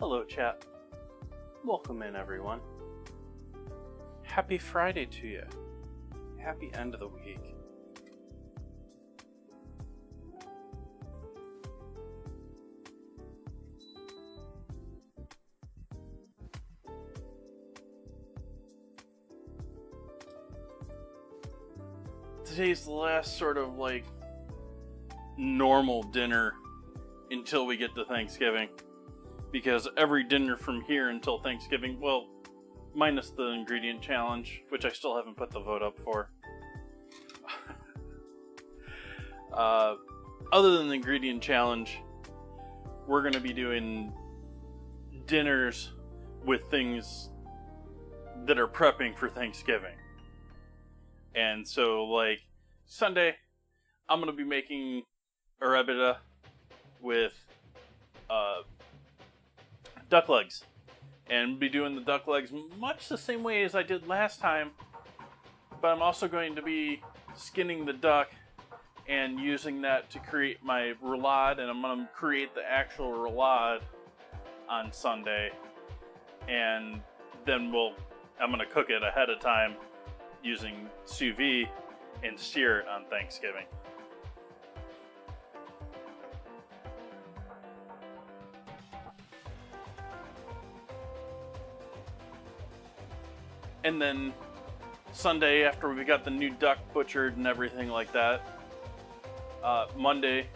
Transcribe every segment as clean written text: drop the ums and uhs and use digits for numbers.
Hello, chat. Welcome in, everyone. Happy Friday to you. Happy end of the week. Today's the last sort of normal dinner until we get to Thanksgiving. Because every dinner from here until Thanksgiving, well, minus the ingredient challenge, which I still haven't put the vote up for. Other than the ingredient challenge, we're going to be doing dinners with things that are prepping for Thanksgiving. And so, Sunday, I'm going to be making arrabbiata with duck legs. And be doing the duck legs much the same way as I did last time. But I'm also going to be skinning the duck and using that to create my roulade. And I'm going to create the actual roulade on Sunday. And then I'm going to cook it ahead of time using sous vide and sear it on Thanksgiving. And then Sunday, after we got the new duck butchered and everything like that, Monday,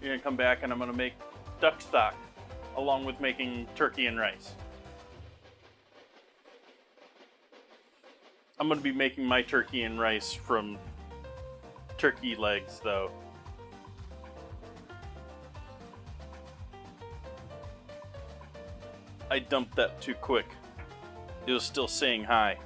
you're going to come back and I'm going to make duck stock along with making turkey and rice. I'm going to be making my turkey and rice from turkey legs, though. I dumped that too quick. It was still saying hi.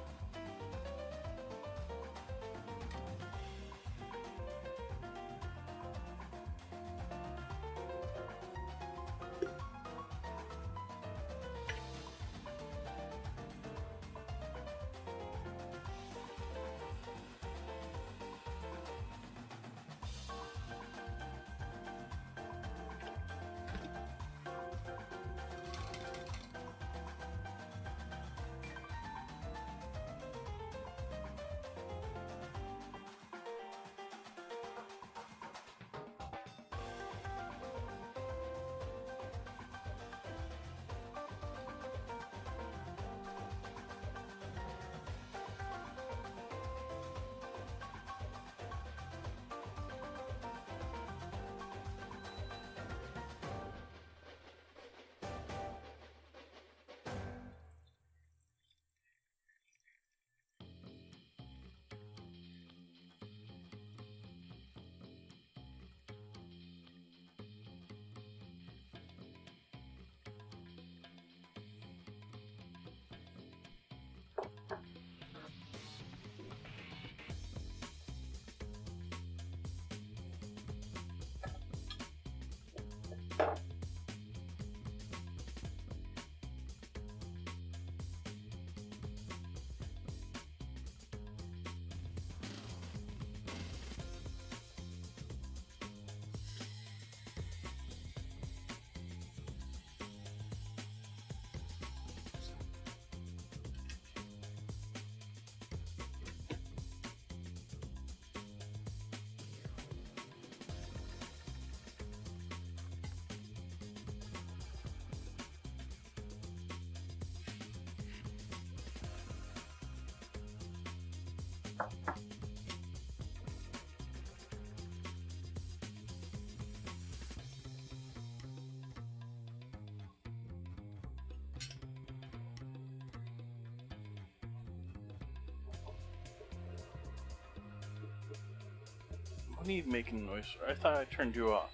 What are you making noise for? I thought I turned you off.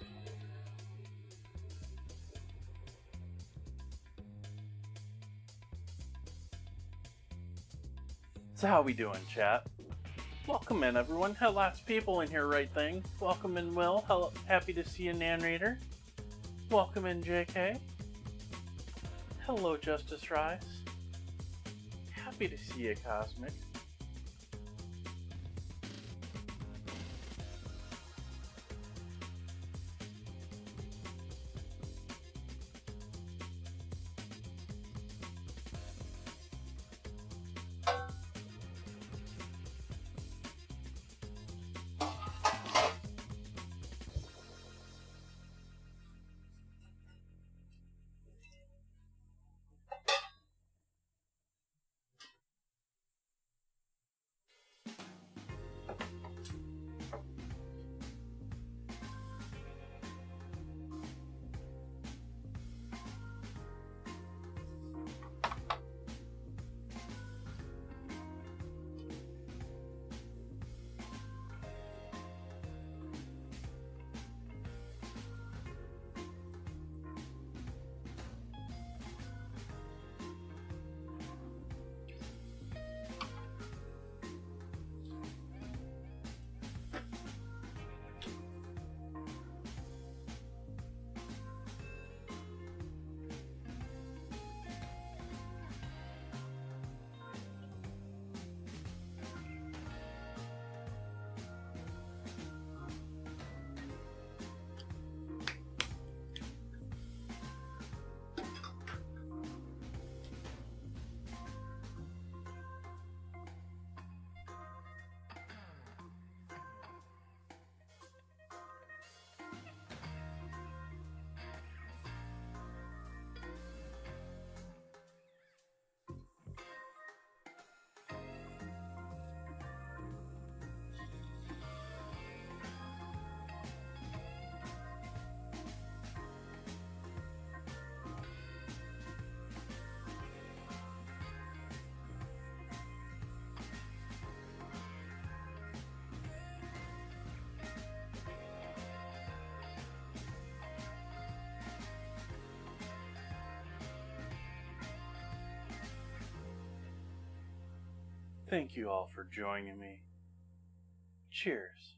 So how we doing, chat? Welcome in, everyone. Had lots of people in here, right thing. Welcome in, Will. Hello. Happy to see you, Nan Raider. Welcome in, JK. Hello, Justice Rise. Happy to see you, Cosmic. Thank you all for joining me. Cheers.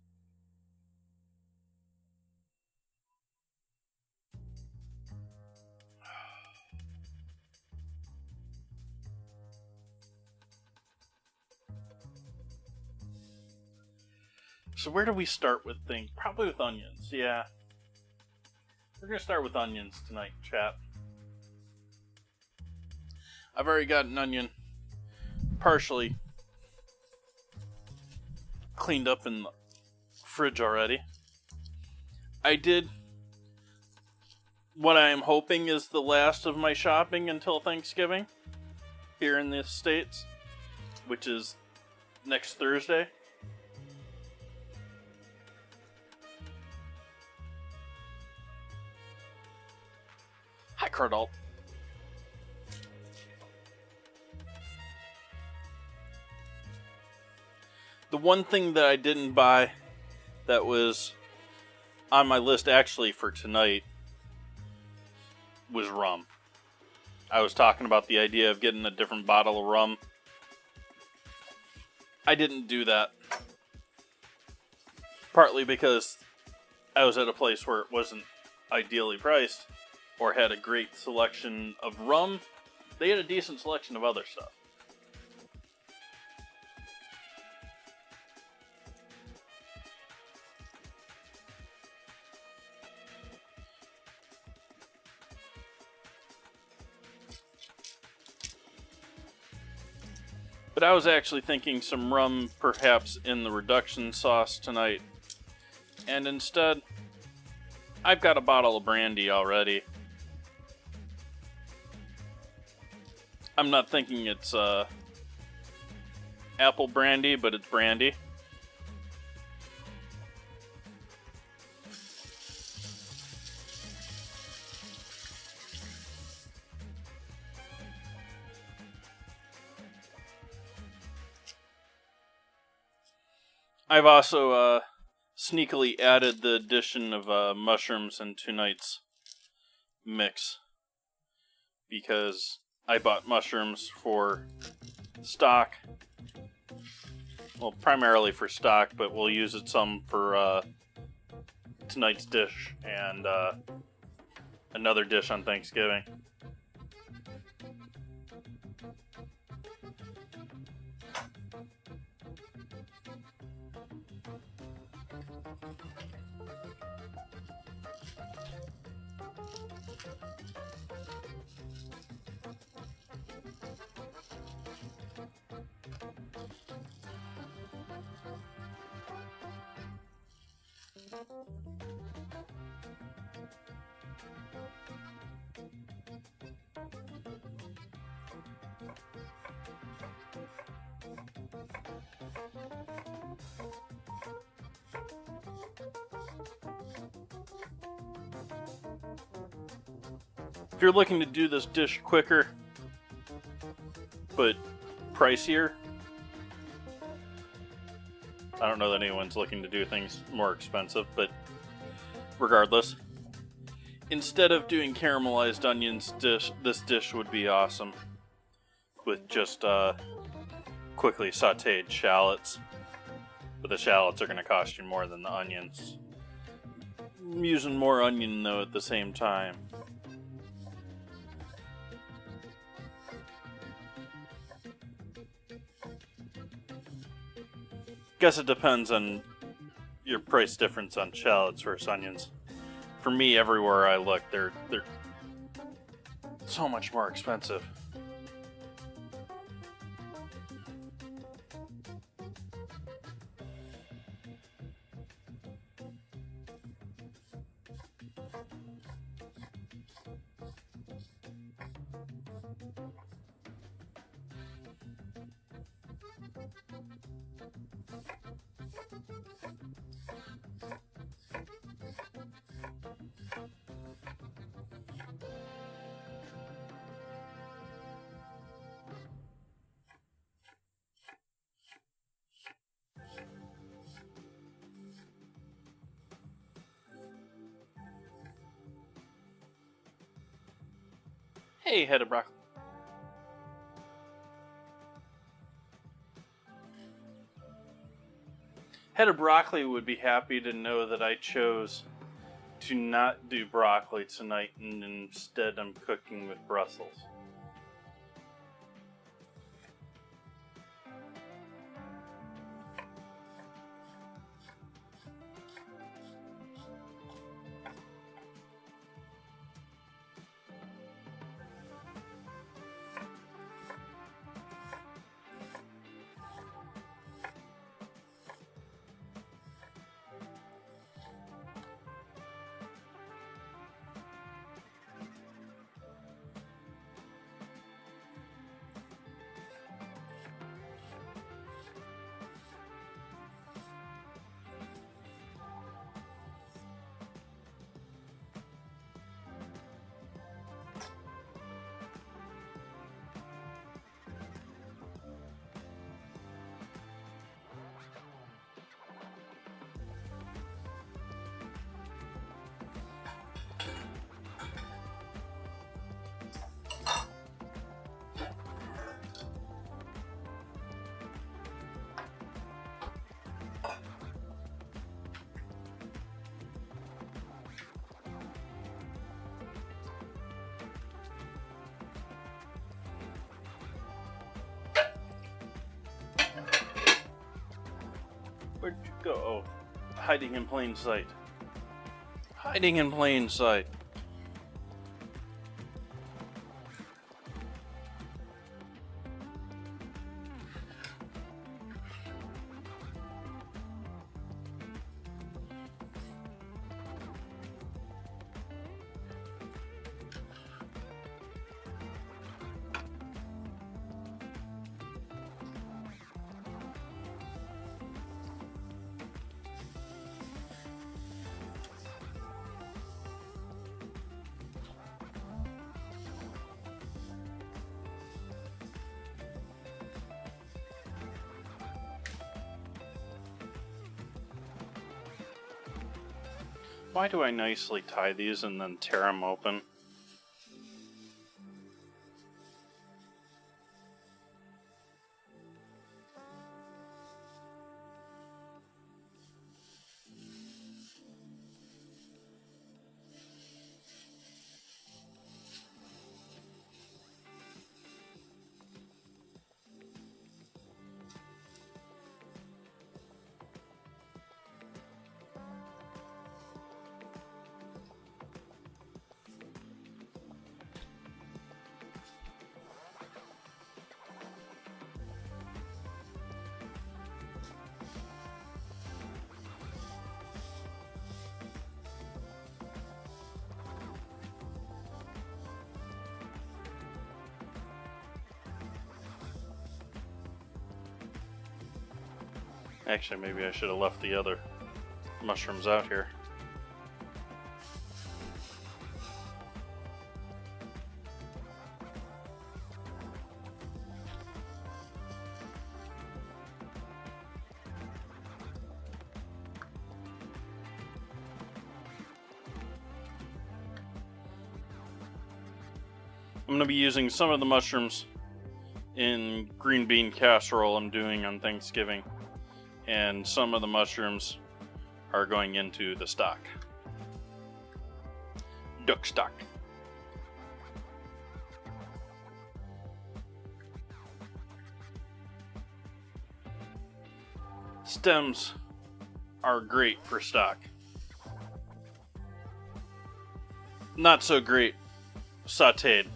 So where do we start with things? Probably with onions, yeah. We're going to start with onions tonight, chat. I've already got an onion partially cleaned up in the fridge already. I did what I am hoping is the last of my shopping until Thanksgiving here in the States, which is next Thursday. Hi, Cardalt. The one thing that I didn't buy that was on my list actually for tonight was rum. I was talking about the idea of getting a different bottle of rum. I didn't do that. Partly because I was at a place where it wasn't ideally priced or had a great selection of rum. They had a decent selection of other stuff. But I was actually thinking some rum perhaps in the reduction sauce tonight. And instead, I've got a bottle of brandy already. I'm not thinking it's apple brandy, but it's brandy. I've also sneakily added the addition of mushrooms in tonight's mix because I bought mushrooms for stock. Well, primarily for stock, but we'll use it some for tonight's dish and another dish on Thanksgiving. If you're looking to do this dish quicker, but pricier, I don't know that anyone's looking to do things more expensive, but regardless, instead of doing caramelized onions, this dish would be awesome with just quickly sauteed shallots. But the shallots are going to cost you more than the onions. I'm using more onion though at the same time. Guess it depends on your price difference on shallots versus onions. For me, everywhere I look, they're so much more expensive. Hey, head of broccoli. Head of Broccoli would be happy to know that I chose to not do broccoli tonight, and instead I'm cooking with Brussels. Where'd you go? Oh, hiding in plain sight. Hiding in plain sight. Why do I nicely tie these and then tear them open? Actually, maybe I should have left the other mushrooms out here. I'm going to be using some of the mushrooms in green bean casserole I'm doing on Thanksgiving. And some of the mushrooms are going into the stock. Duck stock. Stems are great for stock. Not so great sauteed.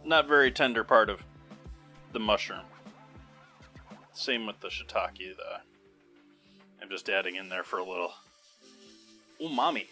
Not very tender part of the mushroom. Same with the shiitake that I'm just adding in there for a little umami.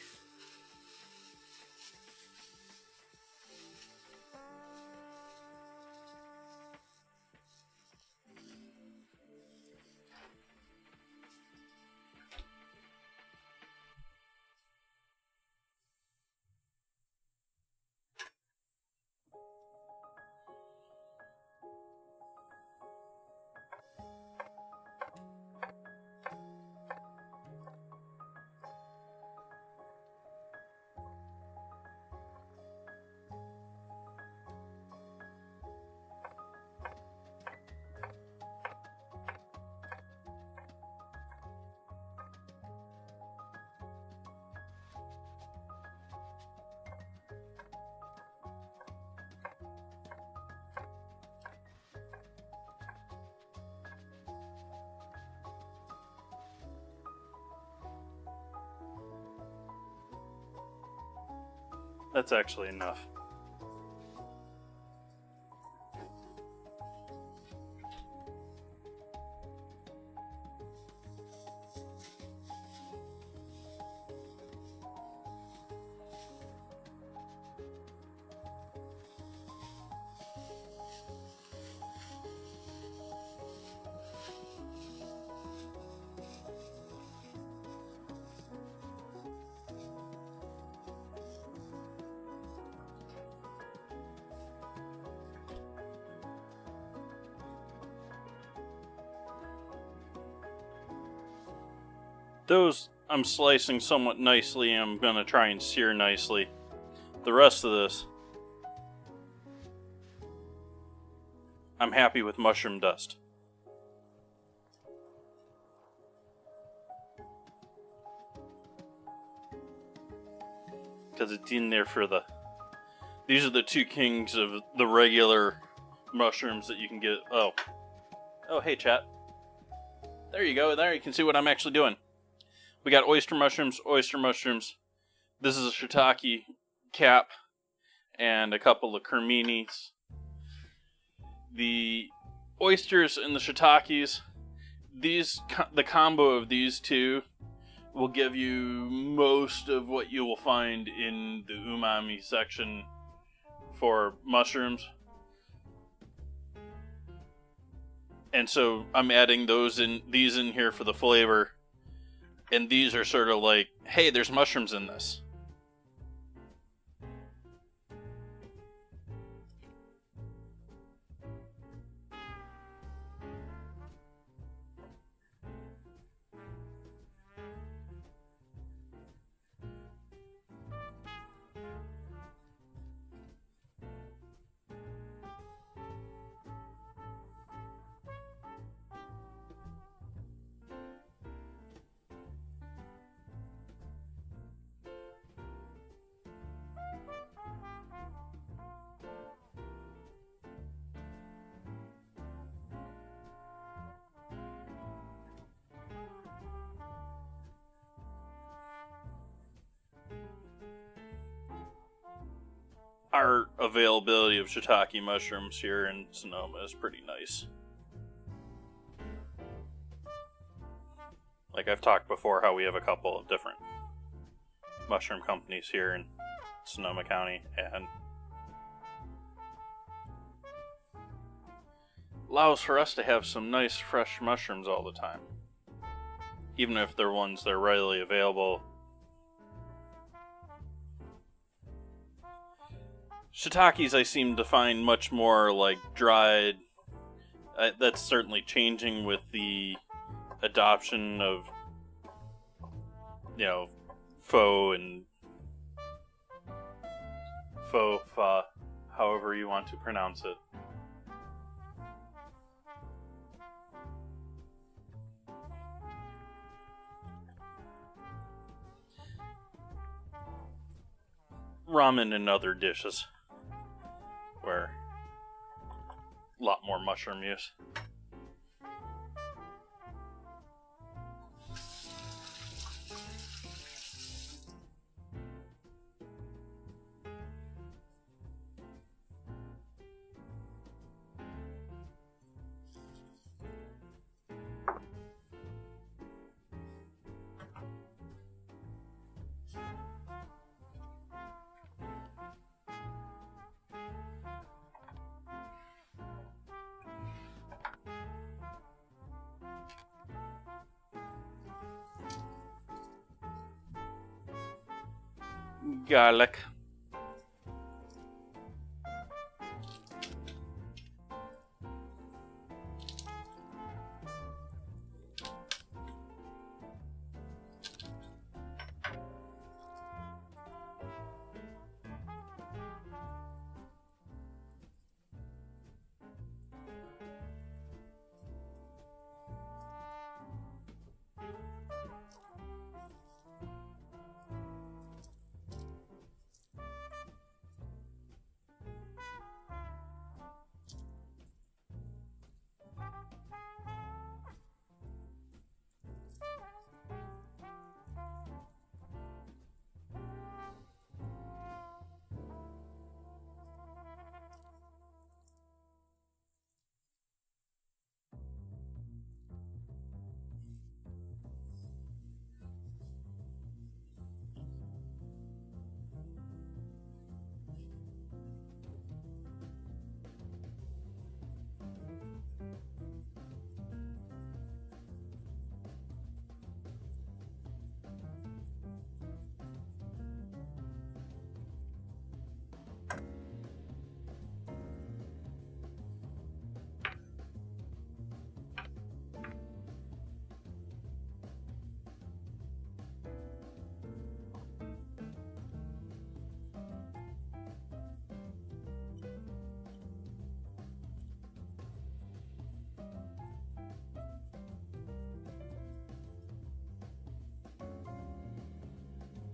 That's actually enough. Those I'm slicing somewhat nicely, and I'm going to try and sear nicely. The rest of this, I'm happy with mushroom dust. Because it's in there for the... These are the two kings of the regular mushrooms that you can get. Oh, hey chat. There you go. There you can see what I'm actually doing. We got oyster mushrooms. This is a shiitake cap and a couple of creminis. The oysters and the shiitakes, the combo of these two will give you most of what you will find in the umami section for mushrooms. And so I'm adding these in here for the flavor. And these are sort of like, hey, there's mushrooms in this. Our availability of shiitake mushrooms here in Sonoma is pretty nice. Like I've talked before how we have a couple of different mushroom companies here in Sonoma County, and allows for us to have some nice fresh mushrooms all the time. Even if they're ones that are readily available. Shiitakes I seem to find much more like dried. That's certainly changing with the adoption of, faux and faux fa, however you want to pronounce it. Ramen and other dishes where a lot more mushroom use. Garlic.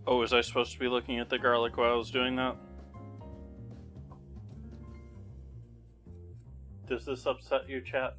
Oh, was I supposed to be looking at the garlic while I was doing that? Does this upset you, chat?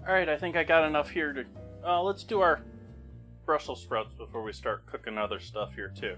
Alright, I think I got enough here to... let's do our Brussels sprouts before we start cooking other stuff here, too.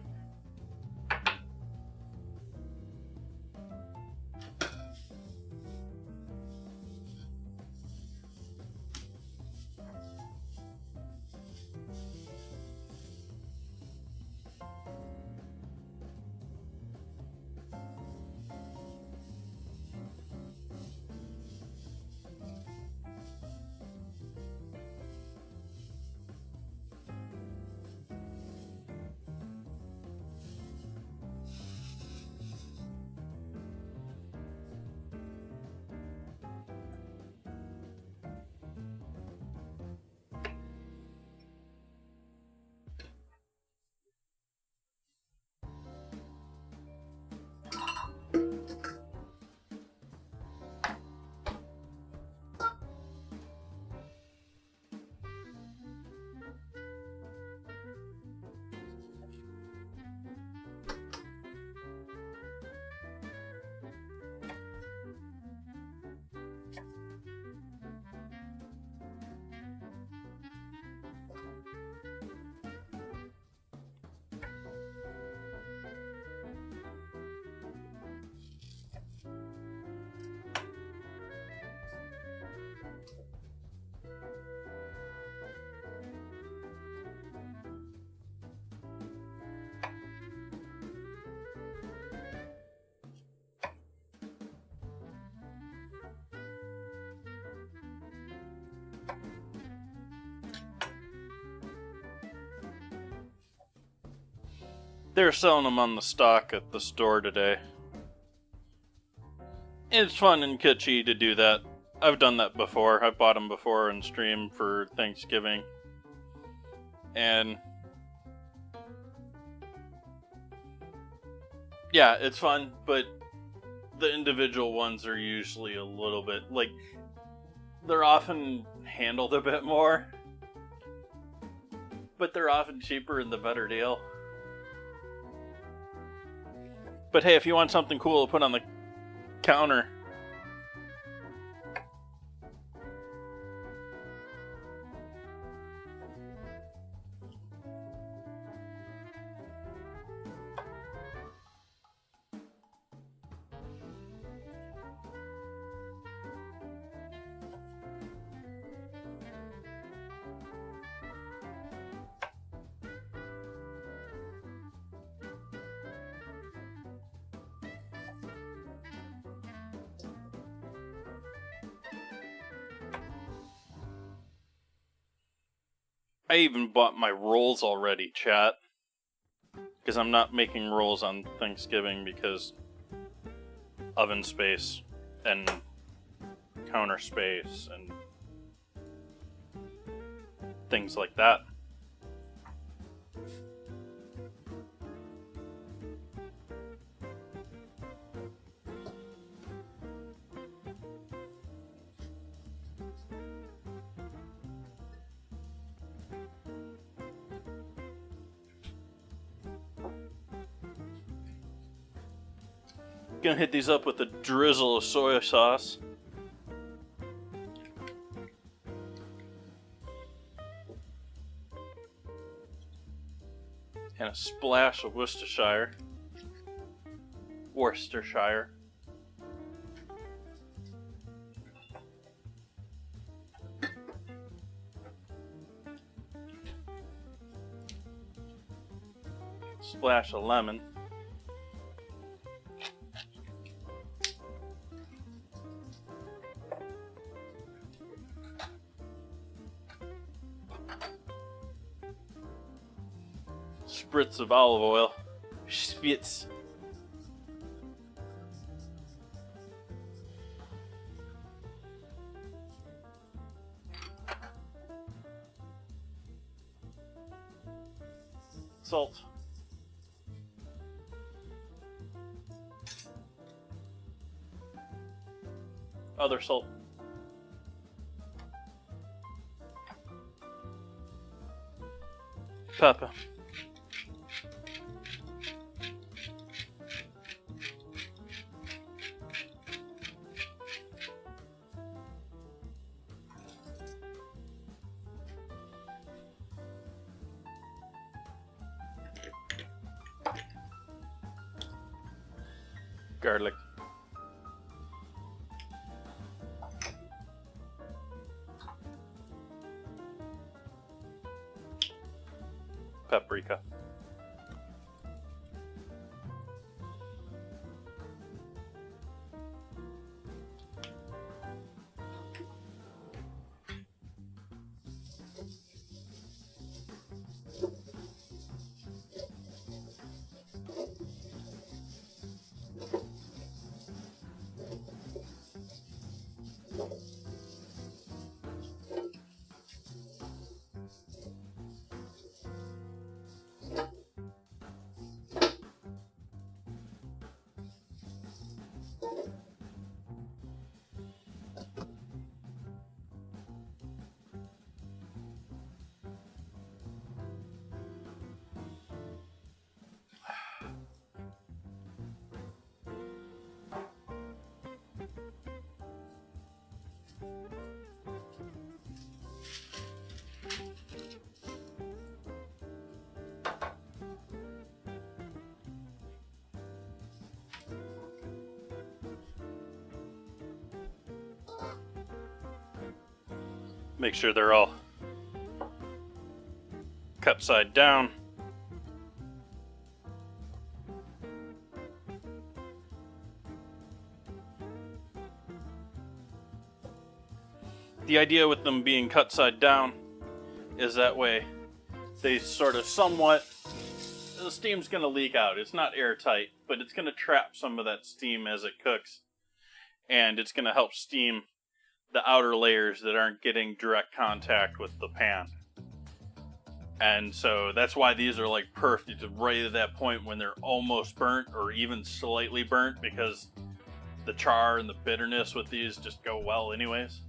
They're selling them on the stock at the store today. It's fun and kitschy to do that. I've done that before. I've bought them before and streamed for Thanksgiving. And yeah, it's fun, but the individual ones are usually a little bit, like, they're often handled a bit more, but they're often cheaper and the better deal. But hey, if you want something cool to put on the counter, I even bought my rolls already, chat. Because I'm not making rolls on Thanksgiving because oven space and counter space and things like that. Gonna hit these up with a drizzle of soy sauce. And a splash of Worcestershire. Splash of lemon. spritz of olive oil. Spritz. Salt. Other salt. Pepper. Garlic. Paprika. Make sure they're all cut side down. The idea with them being cut side down is that way they sort of somewhat, the steam's going to leak out. It's not airtight, but it's going to trap some of that steam as it cooks. And it's going to help steam the outer layers that aren't getting direct contact with the pan. And so that's why these are like perfect, right at that point when they're almost burnt or even slightly burnt, because the char and the bitterness with these just go well anyways.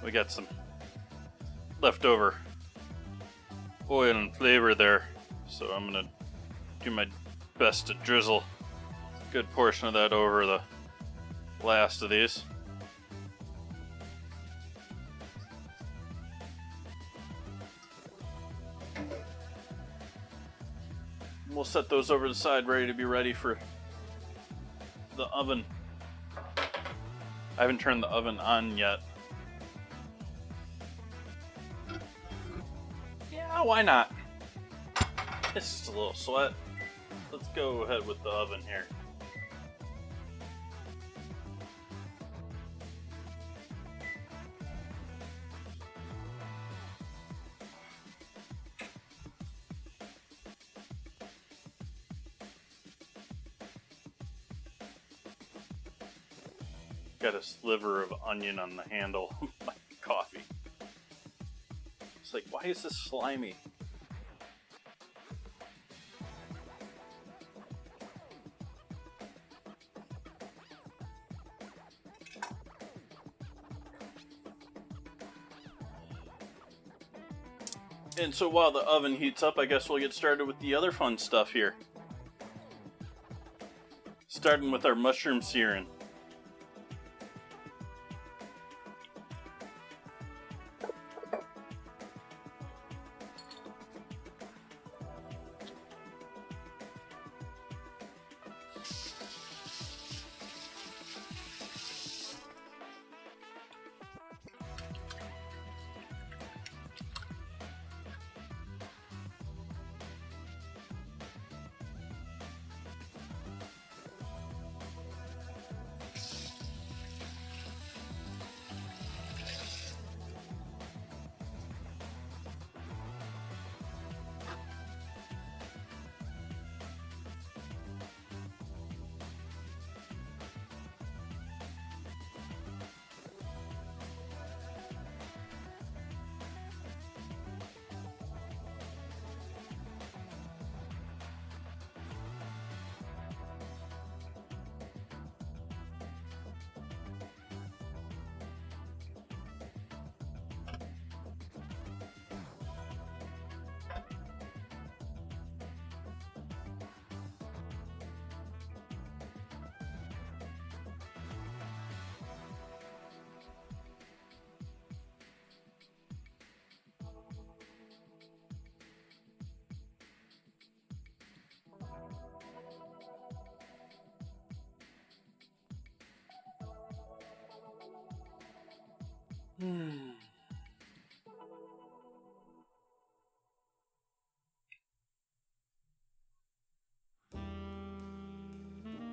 We got some leftover oil and flavor there, so I'm gonna do my best to drizzle a good portion of that over the last of these. We'll set those over to the side, ready to be ready for the oven. I haven't turned the oven on yet. Yeah, why not? It's just a little sweat. Let's go ahead with the oven here. Got a sliver of onion on the handle of my coffee. It's like, why is this slimy? And so while the oven heats up, I guess we'll get started with the other fun stuff here. Starting with our mushroom searing.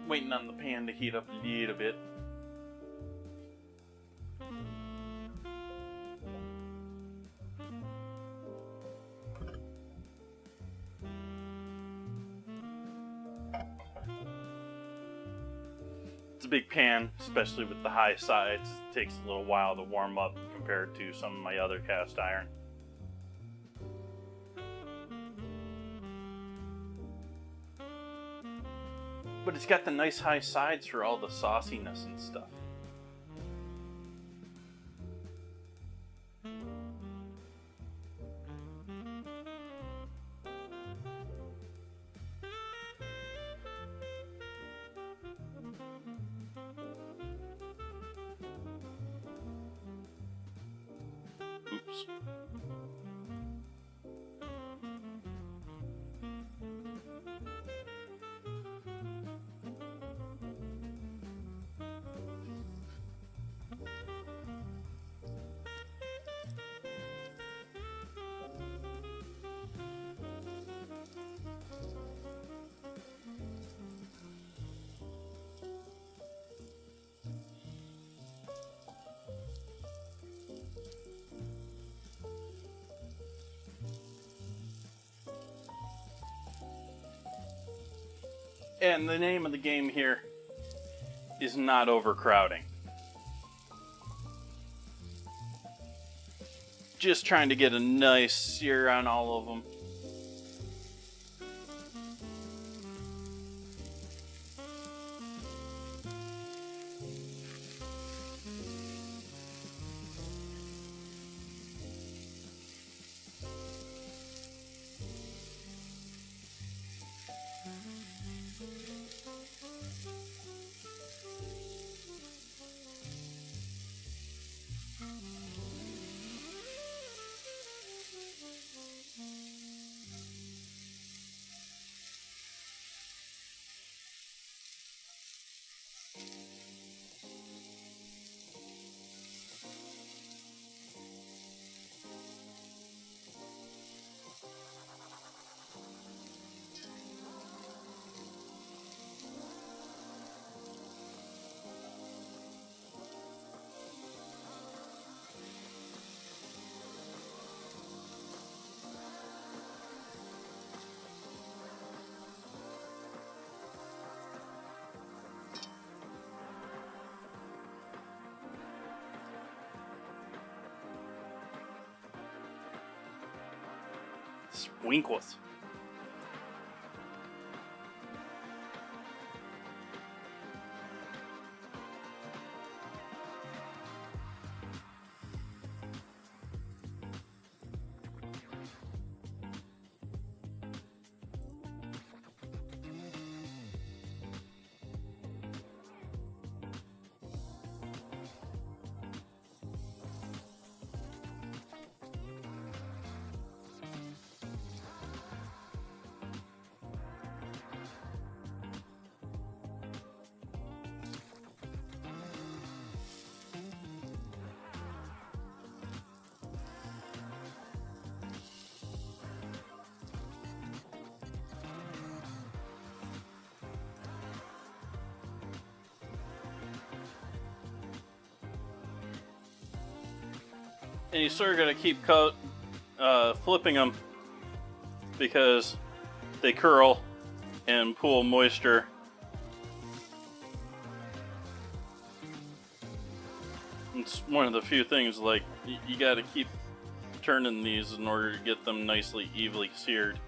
Waiting on the pan to heat up a little bit. It's a big pan, especially with the high sides. It takes a little while to warm up compared to some of my other cast iron. But it's got the nice high sides for all the sauciness and stuff. Oops. And the name of the game here is not overcrowding. Just trying to get a nice sear on all of them. Sprinkles. And you sort of got to keep flipping them because they curl and pool moisture. It's one of the few things, like, you got to keep turning these in order to get them nicely evenly seared.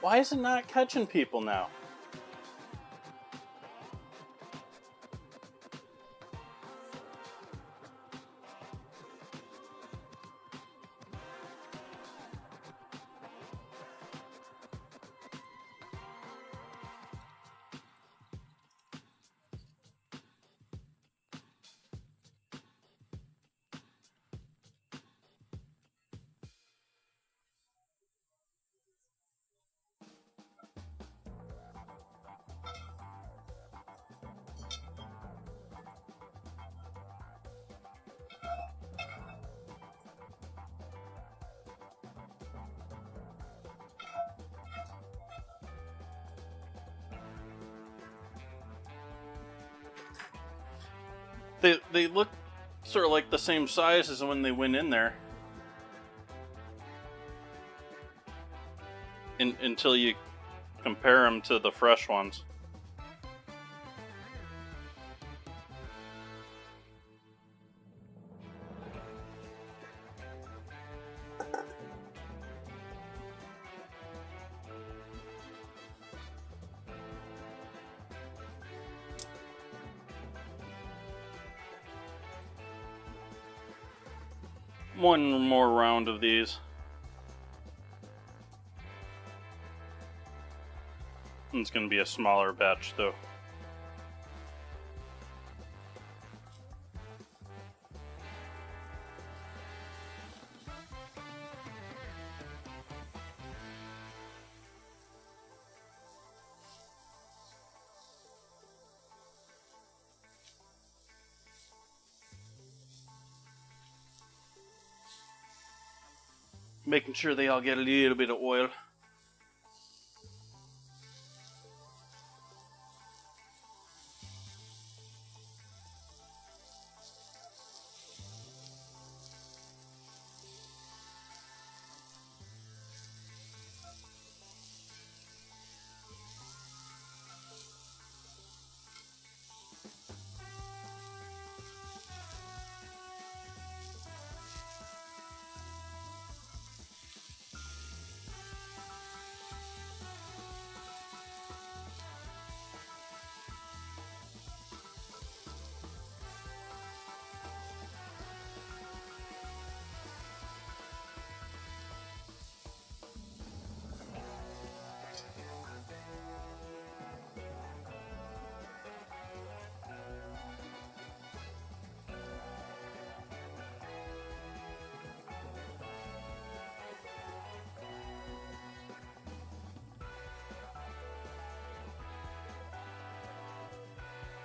Why is it not catching people now? They look sort of like the same size as when they went in there. Until you compare them to the fresh ones. One more round of these. It's going to be a smaller batch though. Making sure they all get a little bit of oil.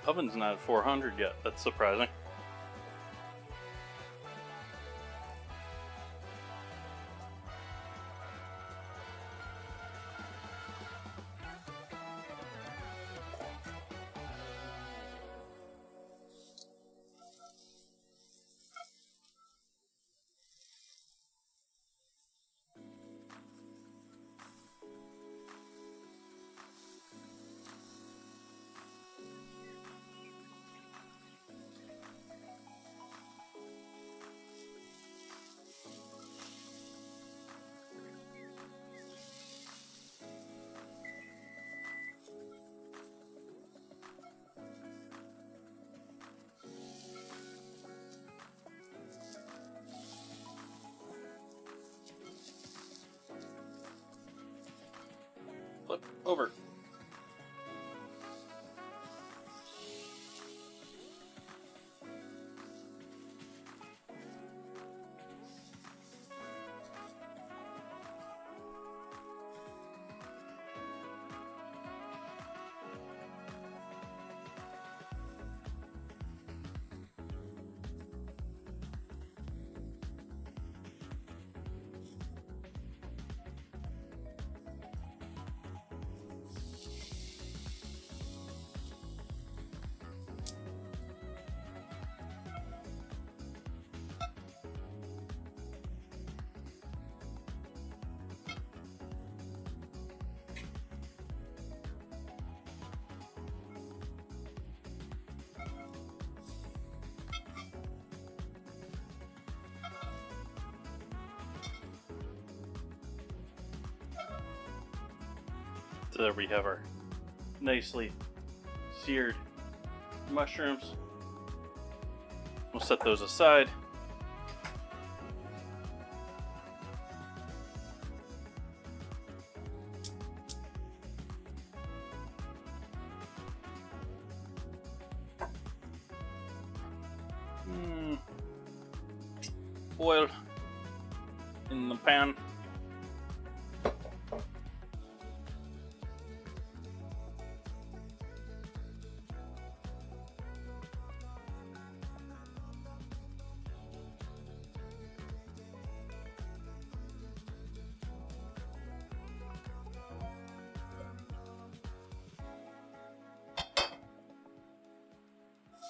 Oven's not at 400 yet. That's surprising. Flip over. So there we have our nicely seared mushrooms. We'll set those aside. Oil in the pan.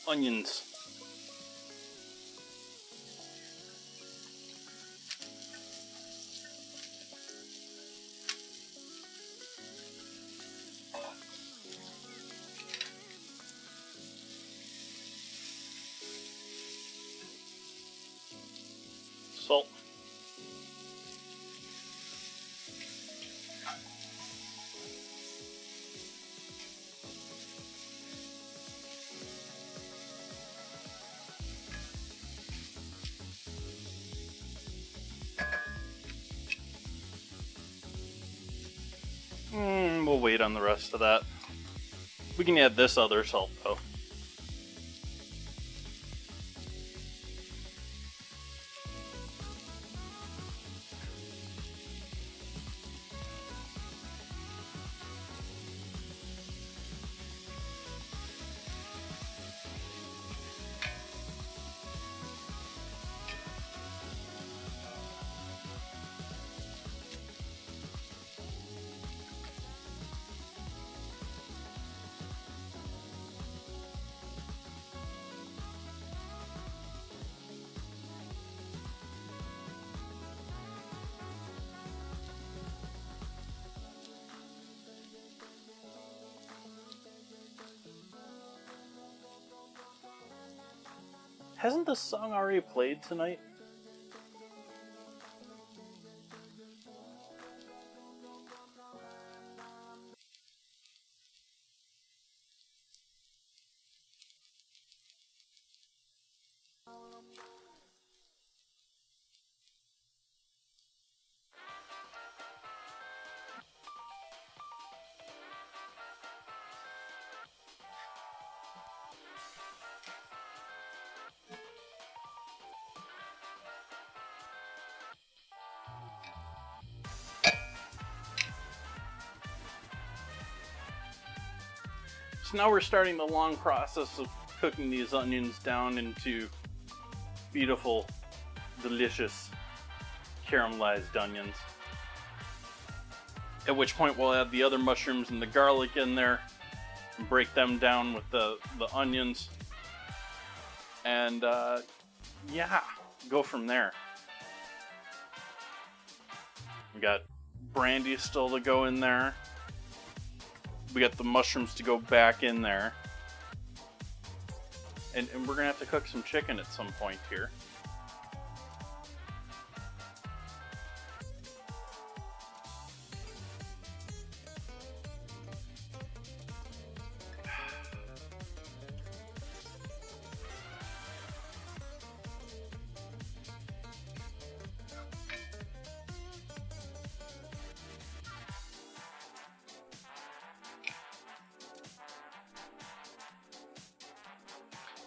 Onions. Salt. We'll wait on the rest of that. We can add this other salt though. Hasn't this song already played tonight? So now we're starting the long process of cooking these onions down into beautiful, delicious, caramelized onions. At which point we'll add the other mushrooms and the garlic in there and break them down with the onions. And yeah, go from there. We got brandy still to go in there. We got the mushrooms to go back in there. And we're gonna have to cook some chicken at some point here.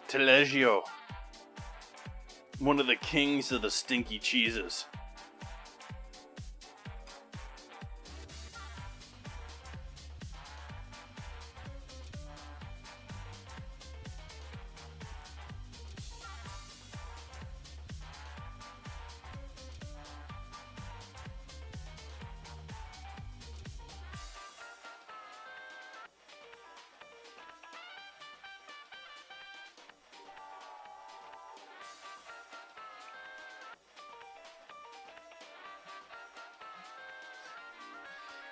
Taleggio, one of the kings of the stinky cheeses.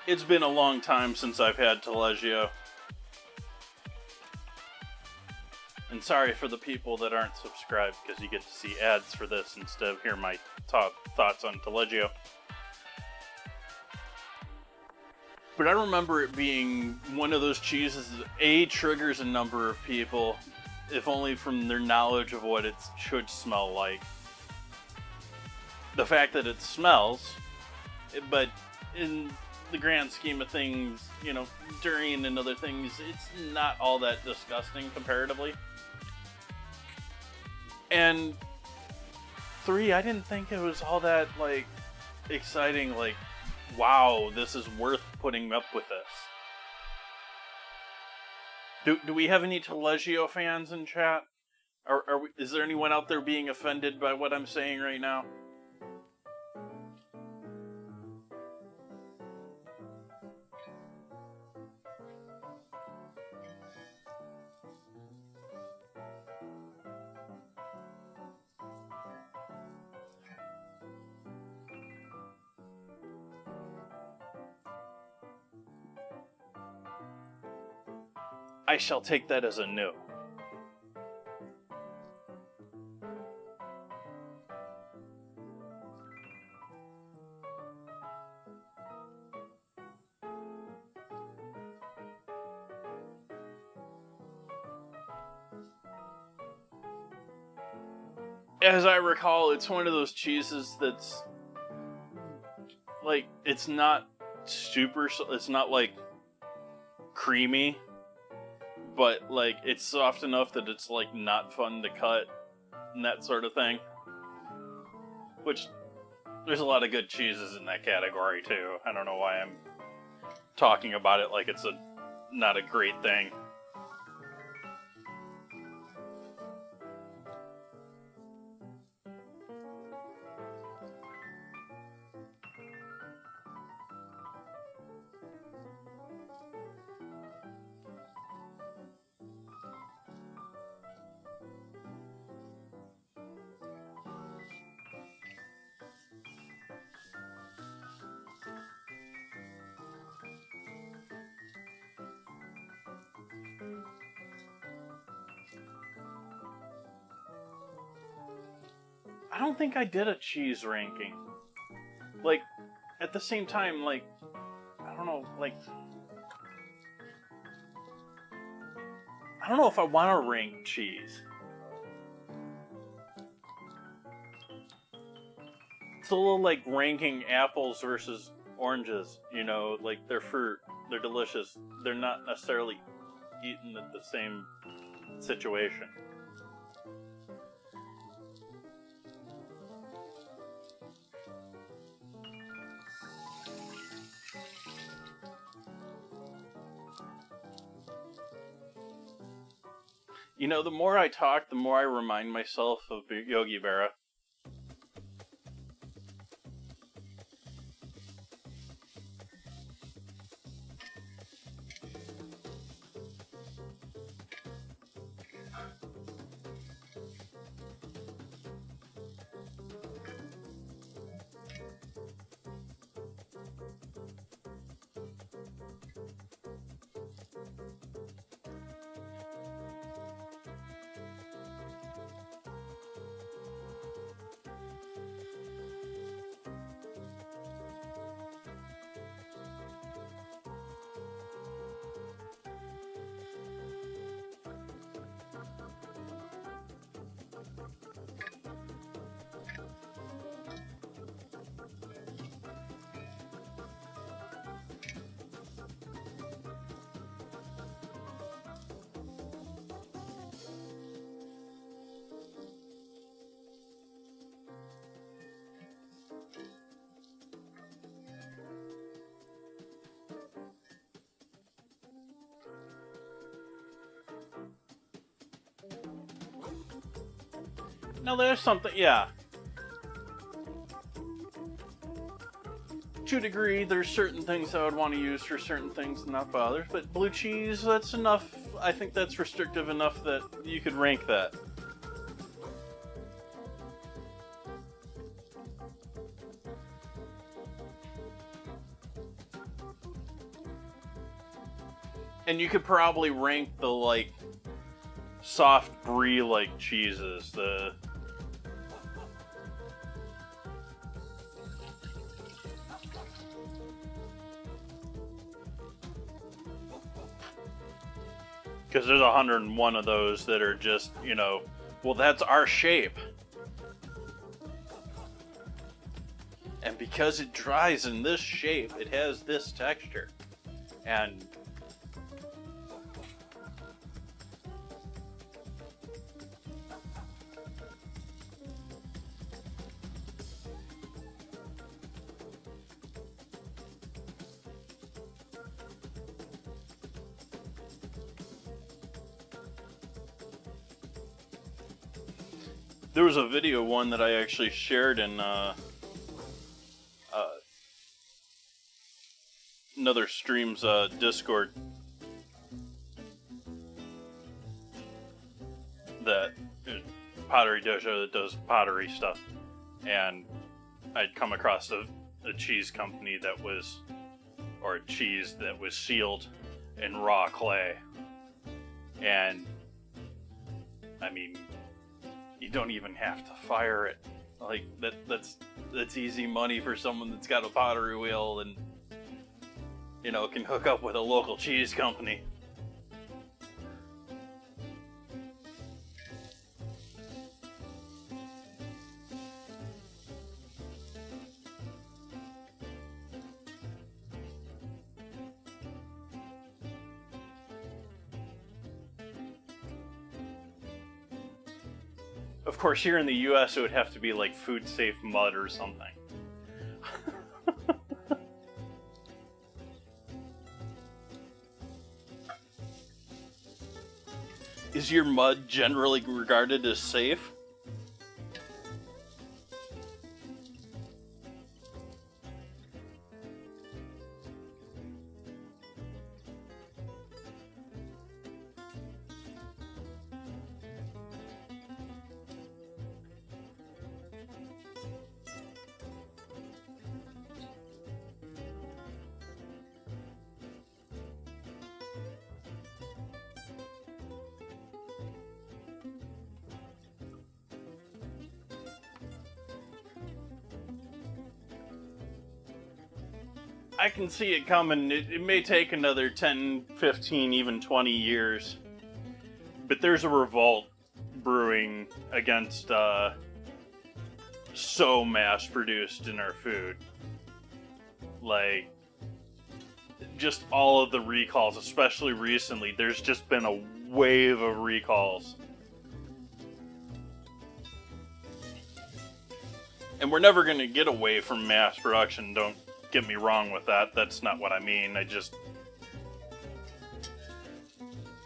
It's been a long time since I've had Taleggio. And sorry for the people that aren't subscribed, because you get to see ads for this instead of hear my thoughts on Taleggio. But I remember it being one of those cheeses that A, triggers a number of people, if only from their knowledge of what it should smell like. The fact that it smells, but in the grand scheme of things, you know, durian and other things, it's not all that disgusting comparatively. And 3, I didn't think it was all that, like, exciting, like, wow, this is worth putting up with this. Do we have any Taleggio fans in chat? Is there anyone out there being offended by what I'm saying right now? I shall take that as a no. As I recall, it's one of those cheeses that's like, it's not it's not like creamy, but like it's soft enough that it's like not fun to cut and that sort of thing. Which, there's a lot of good cheeses in that category too. I don't know why I'm talking about it like it's not a great thing. I don't think I did a cheese ranking. Like, at the same time, like, I don't know, like, I don't know if I want to rank cheese. It's a little like ranking apples versus oranges, you know, like they're fruit, they're delicious, they're not necessarily eaten at the same situation. You know, the more I talk, the more I remind myself of Yogi Berra. Now there's something, yeah. To a degree, there's certain things I would want to use for certain things and not for others, but blue cheese, that's enough. I think that's restrictive enough that you could rank that. And you could probably rank the, like, soft brie-like cheeses, Because there's 101 of those that are just, well, that's our shape. And because it dries in this shape, it has this texture. And there was a video one that I actually shared in another stream's Discord that Pottery Dojo that does pottery stuff, and I'd come across a cheese company that was, or a cheese that was sealed in raw clay, and I mean, you don't even have to fire it. Like that's easy money for someone that's got a pottery wheel and can hook up with a local cheese company. Of course, here in the US, it would have to be like food safe mud or something. Is your mud generally regarded as safe? I can see it coming. It may take another 10, 15, even 20 years. But there's a revolt brewing against so mass-produced in our food. Like, just all of the recalls, especially recently, there's just been a wave of recalls. And we're never going to get away from mass production, don't get me wrong with that. That's not what I mean.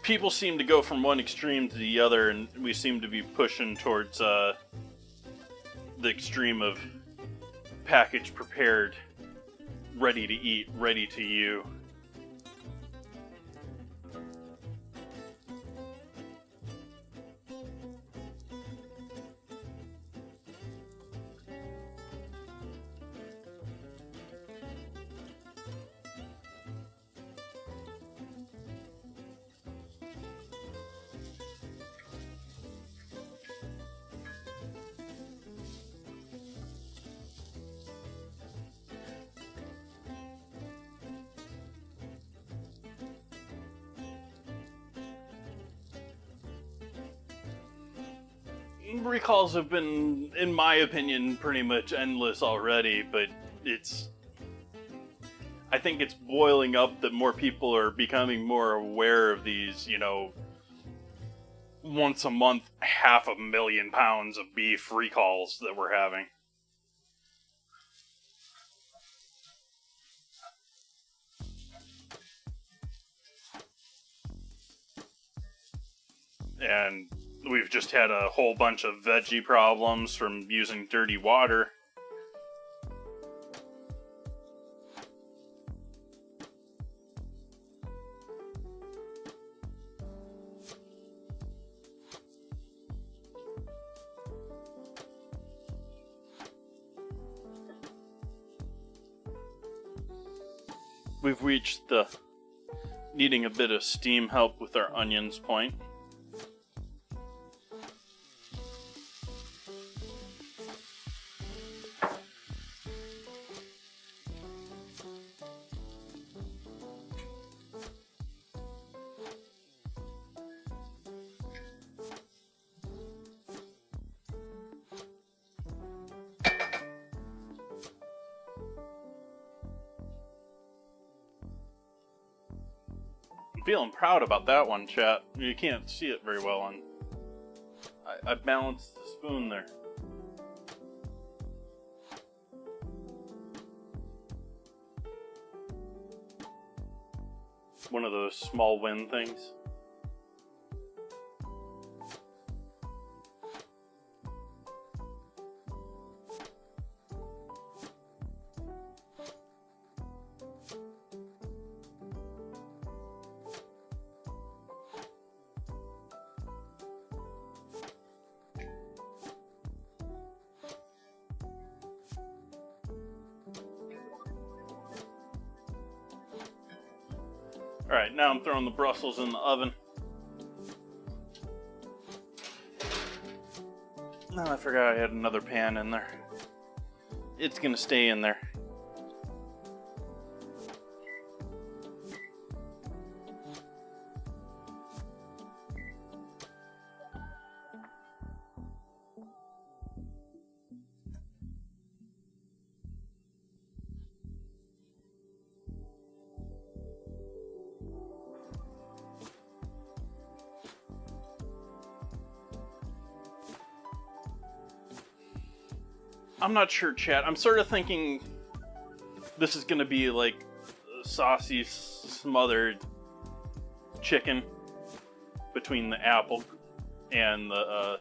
People seem to go from one extreme to the other, and we seem to be pushing towards the extreme of packaged, prepared, ready to eat, ready to you. Recalls have been, in my opinion, pretty much endless already, but I think it's boiling up that more people are becoming more aware of these, once a month, 500,000 pounds of beef recalls that we're having. And we've just had a whole bunch of veggie problems from using dirty water. We've reached the needing a bit of steam help with our onions point. I'm feeling proud about that one, chat. You can't see it very well on... I balanced the spoon there. One of those small win things. Alright, now I'm throwing the Brussels in the oven. Oh, I forgot I had another pan in there. It's gonna stay in there. I'm not sure, chat. I'm sort of thinking this is gonna be like saucy, smothered chicken between the apple and the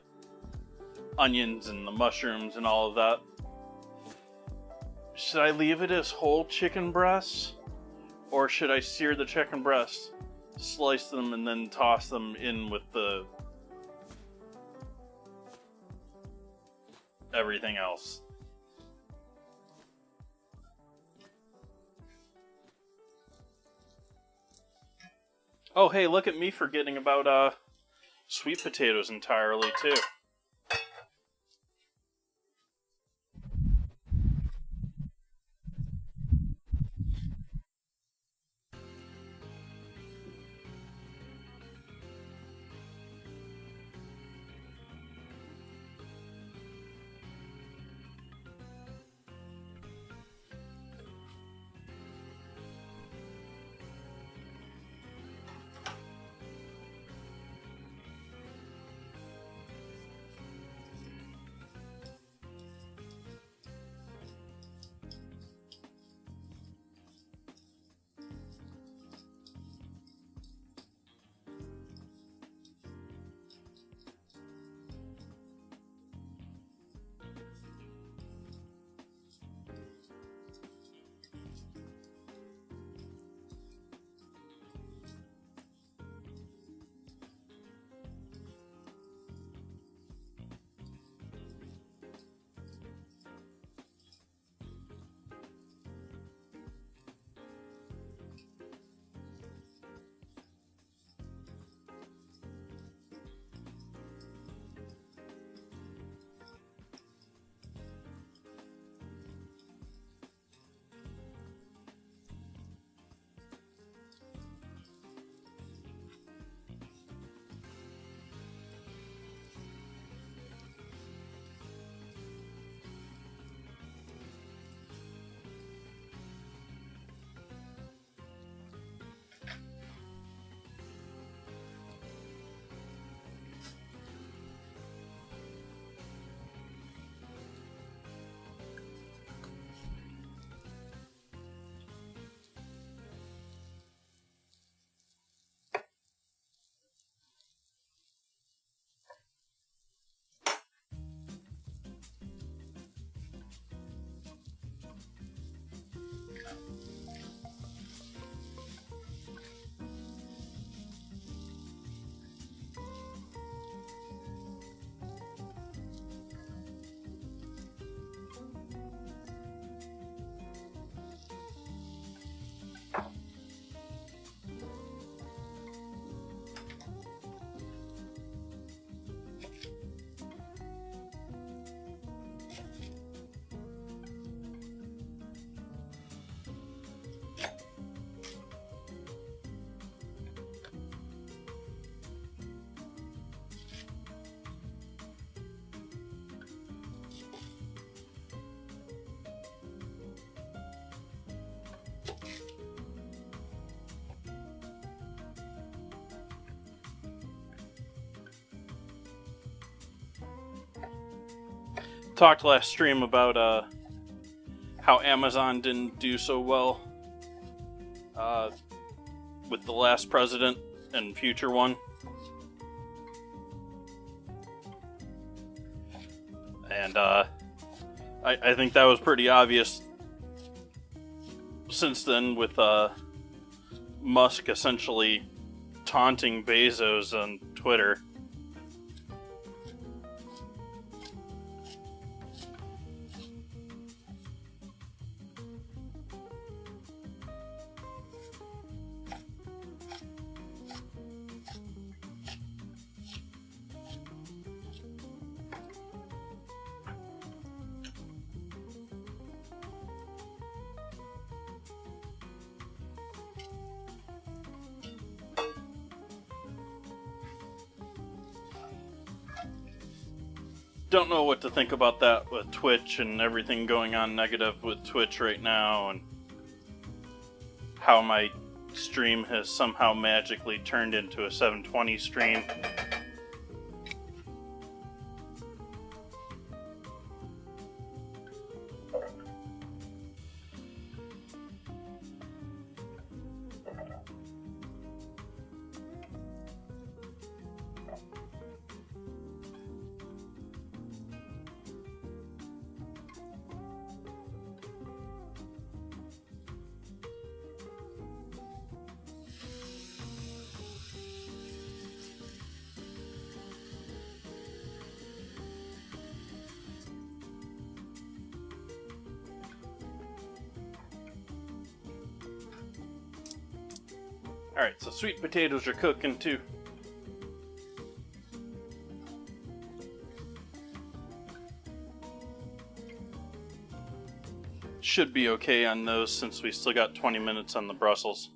onions and the mushrooms and all of that. Should I leave it as whole chicken breasts? Or should I sear the chicken breasts, slice them, and then toss them in with the everything else? Oh, hey, look at me forgetting about sweet potatoes entirely, too. talked last stream about how Amazon didn't do so well with the last president and future one. And I think that was pretty obvious since then, with Musk essentially taunting Bezos on Twitter. Don't know what to think about that with Twitch and everything going on negative with Twitch right now, and how my stream has somehow magically turned into a 720 stream. Alright, so sweet potatoes are cooking too. Should be okay on those since we still got 20 minutes on the Brussels.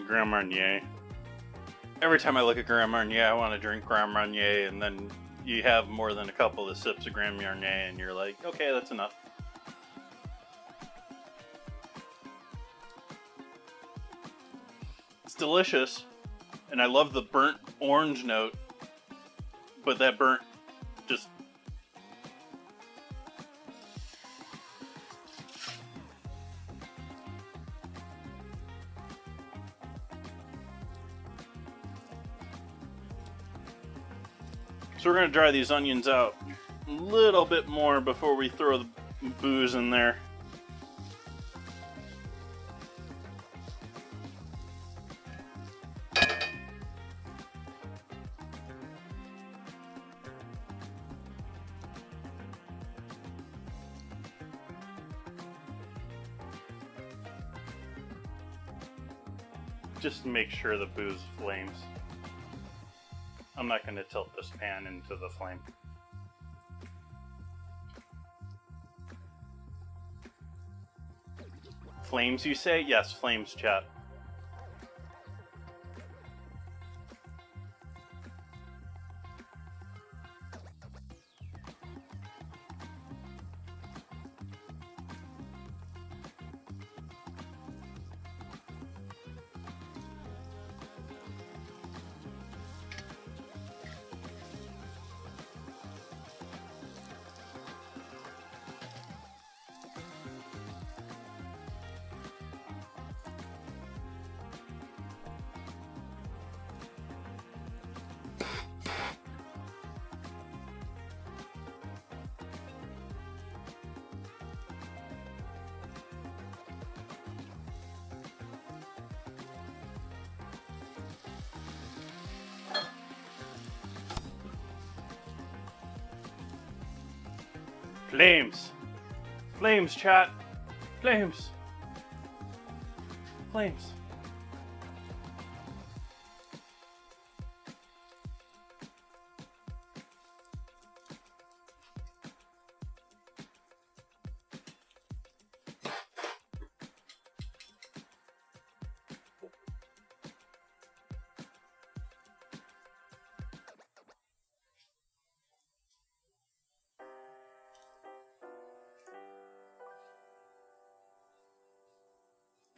Grand Marnier. Every time I look at Grand Marnier, I want to drink Grand Marnier, and then you have more than a couple of sips of Grand Marnier, and you're like, okay, that's enough. It's delicious, and I love the burnt orange note, but that burnt just... So we're going to dry these onions out a little bit more before we throw the booze in there. Just to make sure the booze flames. I'm not going to tilt this pan into the flame. Flames, you say? Yes, flames, chat. Flames. Flames, chat. Flames. Flames.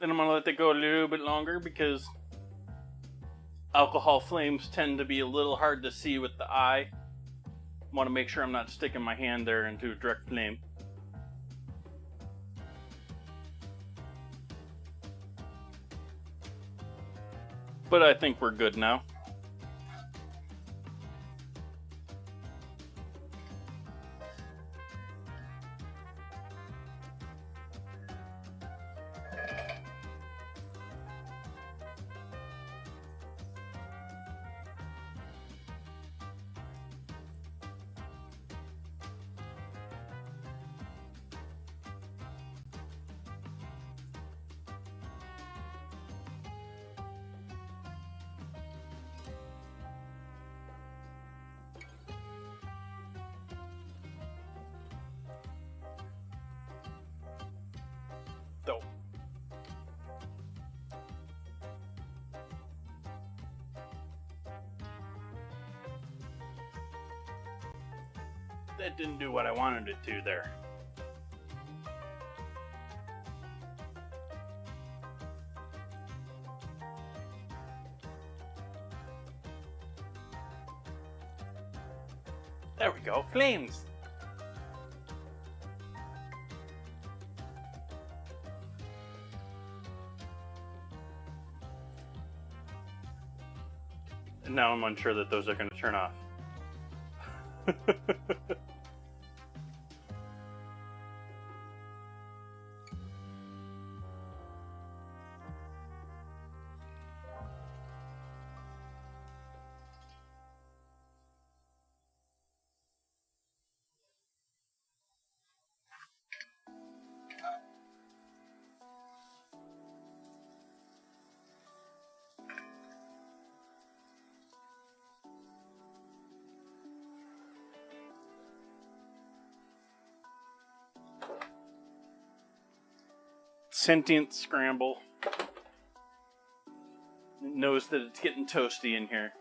Then I'm going to let that go a little bit longer because alcohol flames tend to be a little hard to see with the eye. I want to make sure I'm not sticking my hand there into a direct flame. But I think we're good now. Though. That didn't do what I wanted it to there. There we go, flames. And now I'm unsure that those are going to turn off. Sentient scramble. It knows that it's getting toasty in here.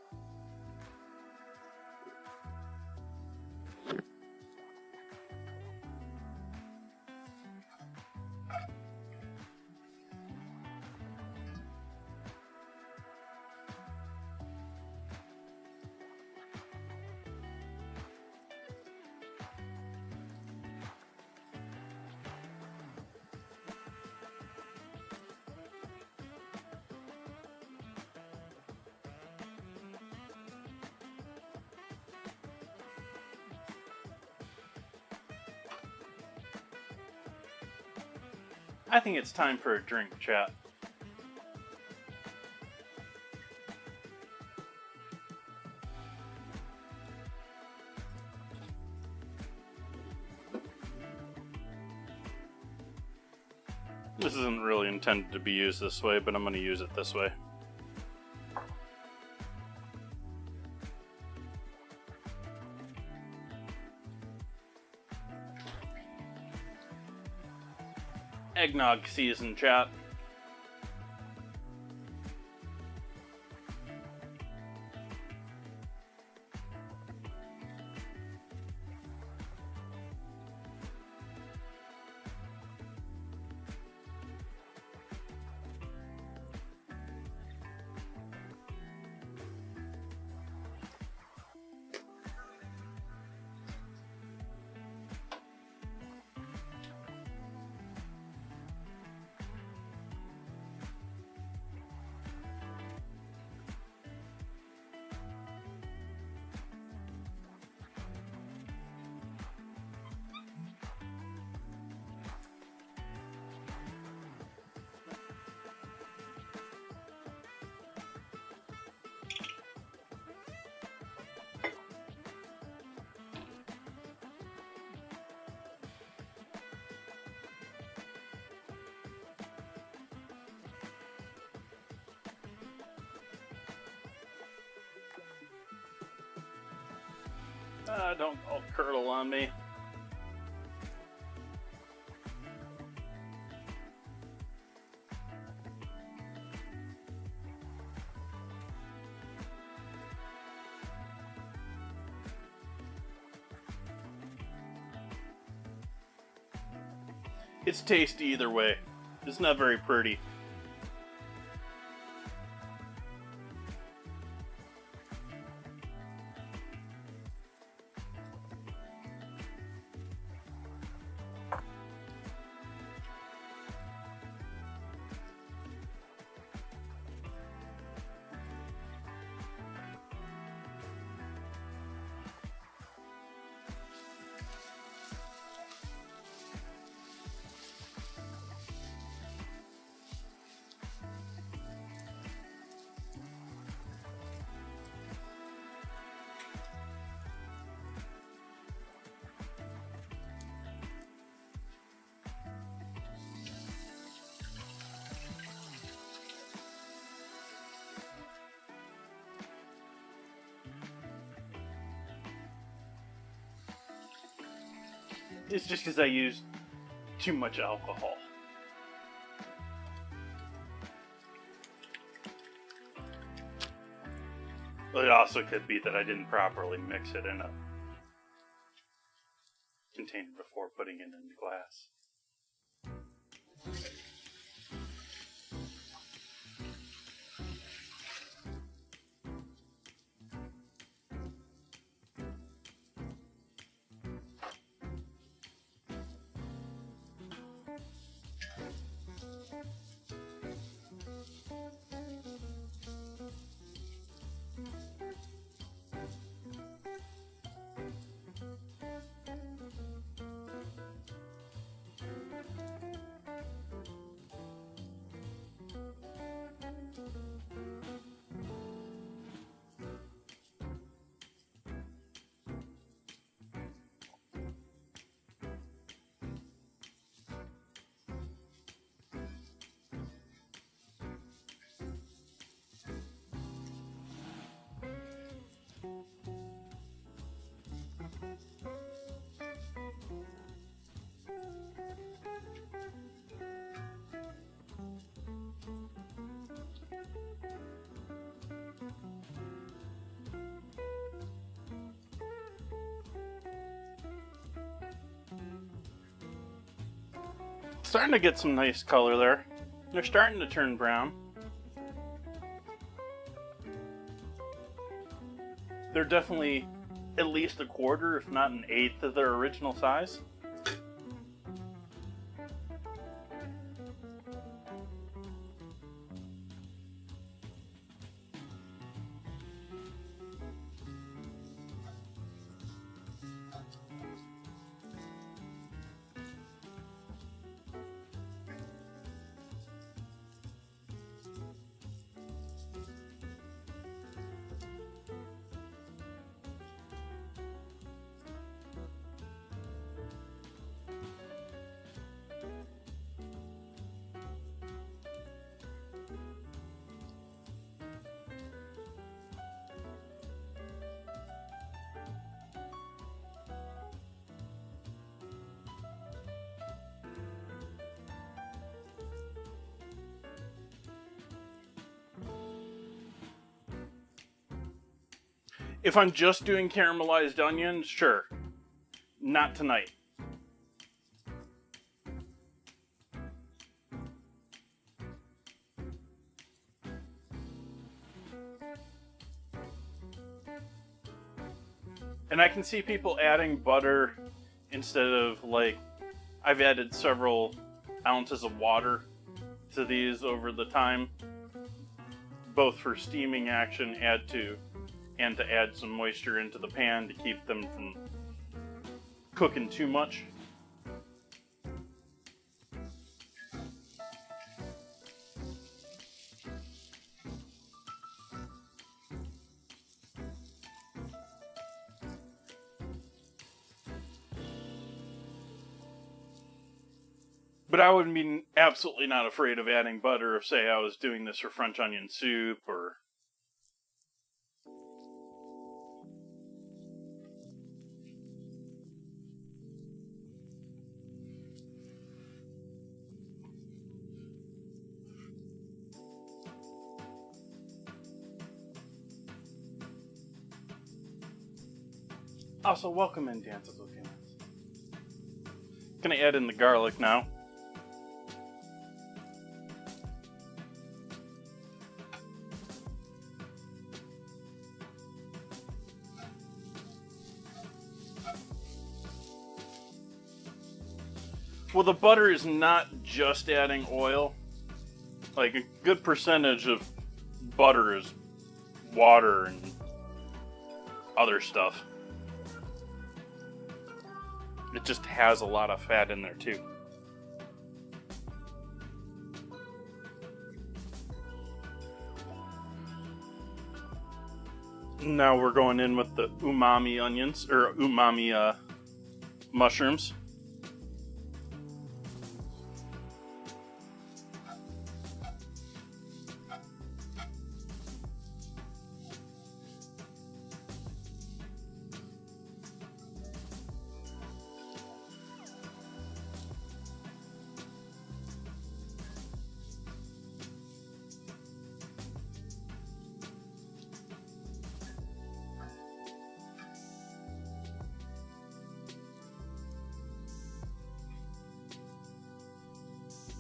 I think it's time for a drink, chat. This isn't really intended to be used this way, but I'm going to use it this way. Eggnog season, chat. Don't all curdle on me. It's tasty either way. It's not very pretty. It's just because I used too much alcohol. But it also could be that I didn't properly mix it in a container before putting it in the glass. Starting to get some nice color there. They're starting to turn brown. They're definitely at least a quarter, if not an eighth of their original size. If I'm just doing caramelized onions, sure. Not tonight. And I can see people adding butter instead of, like, I've added several ounces of water to these over the time, both for steaming action and to add some moisture into the pan to keep them from cooking too much. But I would be absolutely not afraid of adding butter if, say, I was doing this for French onion soup or Also, welcome in, Dances with Humans. Gonna add in the garlic now. Well, the butter is not just adding oil. Like, a good percentage of butter is water and other stuff. It just has a lot of fat in there, too. Now we're going in with the umami onions, or umami mushrooms.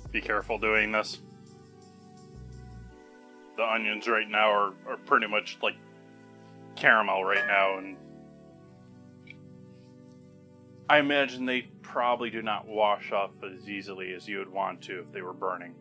Be careful doing this. The onions right now are pretty much like caramel right now, and I imagine they probably do not wash off as easily as you would want to if they were burning.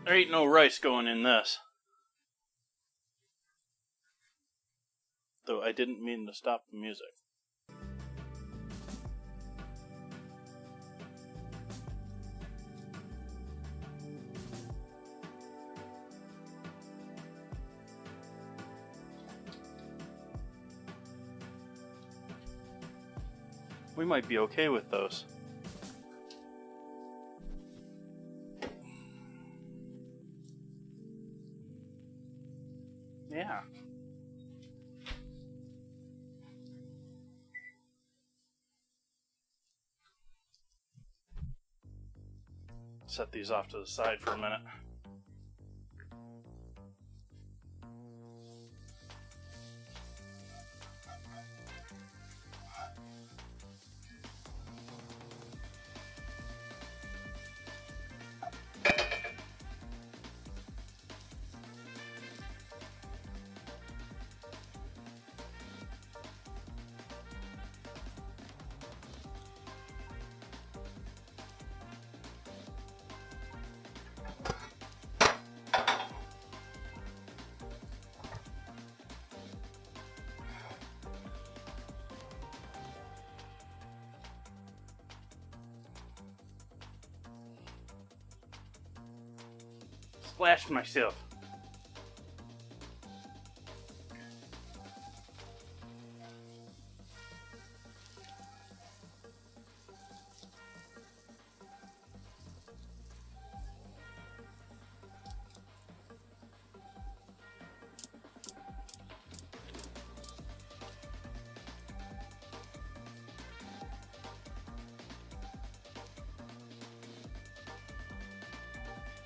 There ain't no rice going in this. Though I didn't mean to stop the music. We might be okay with those. Yeah. Set these off to the side for a minute. Splashed myself.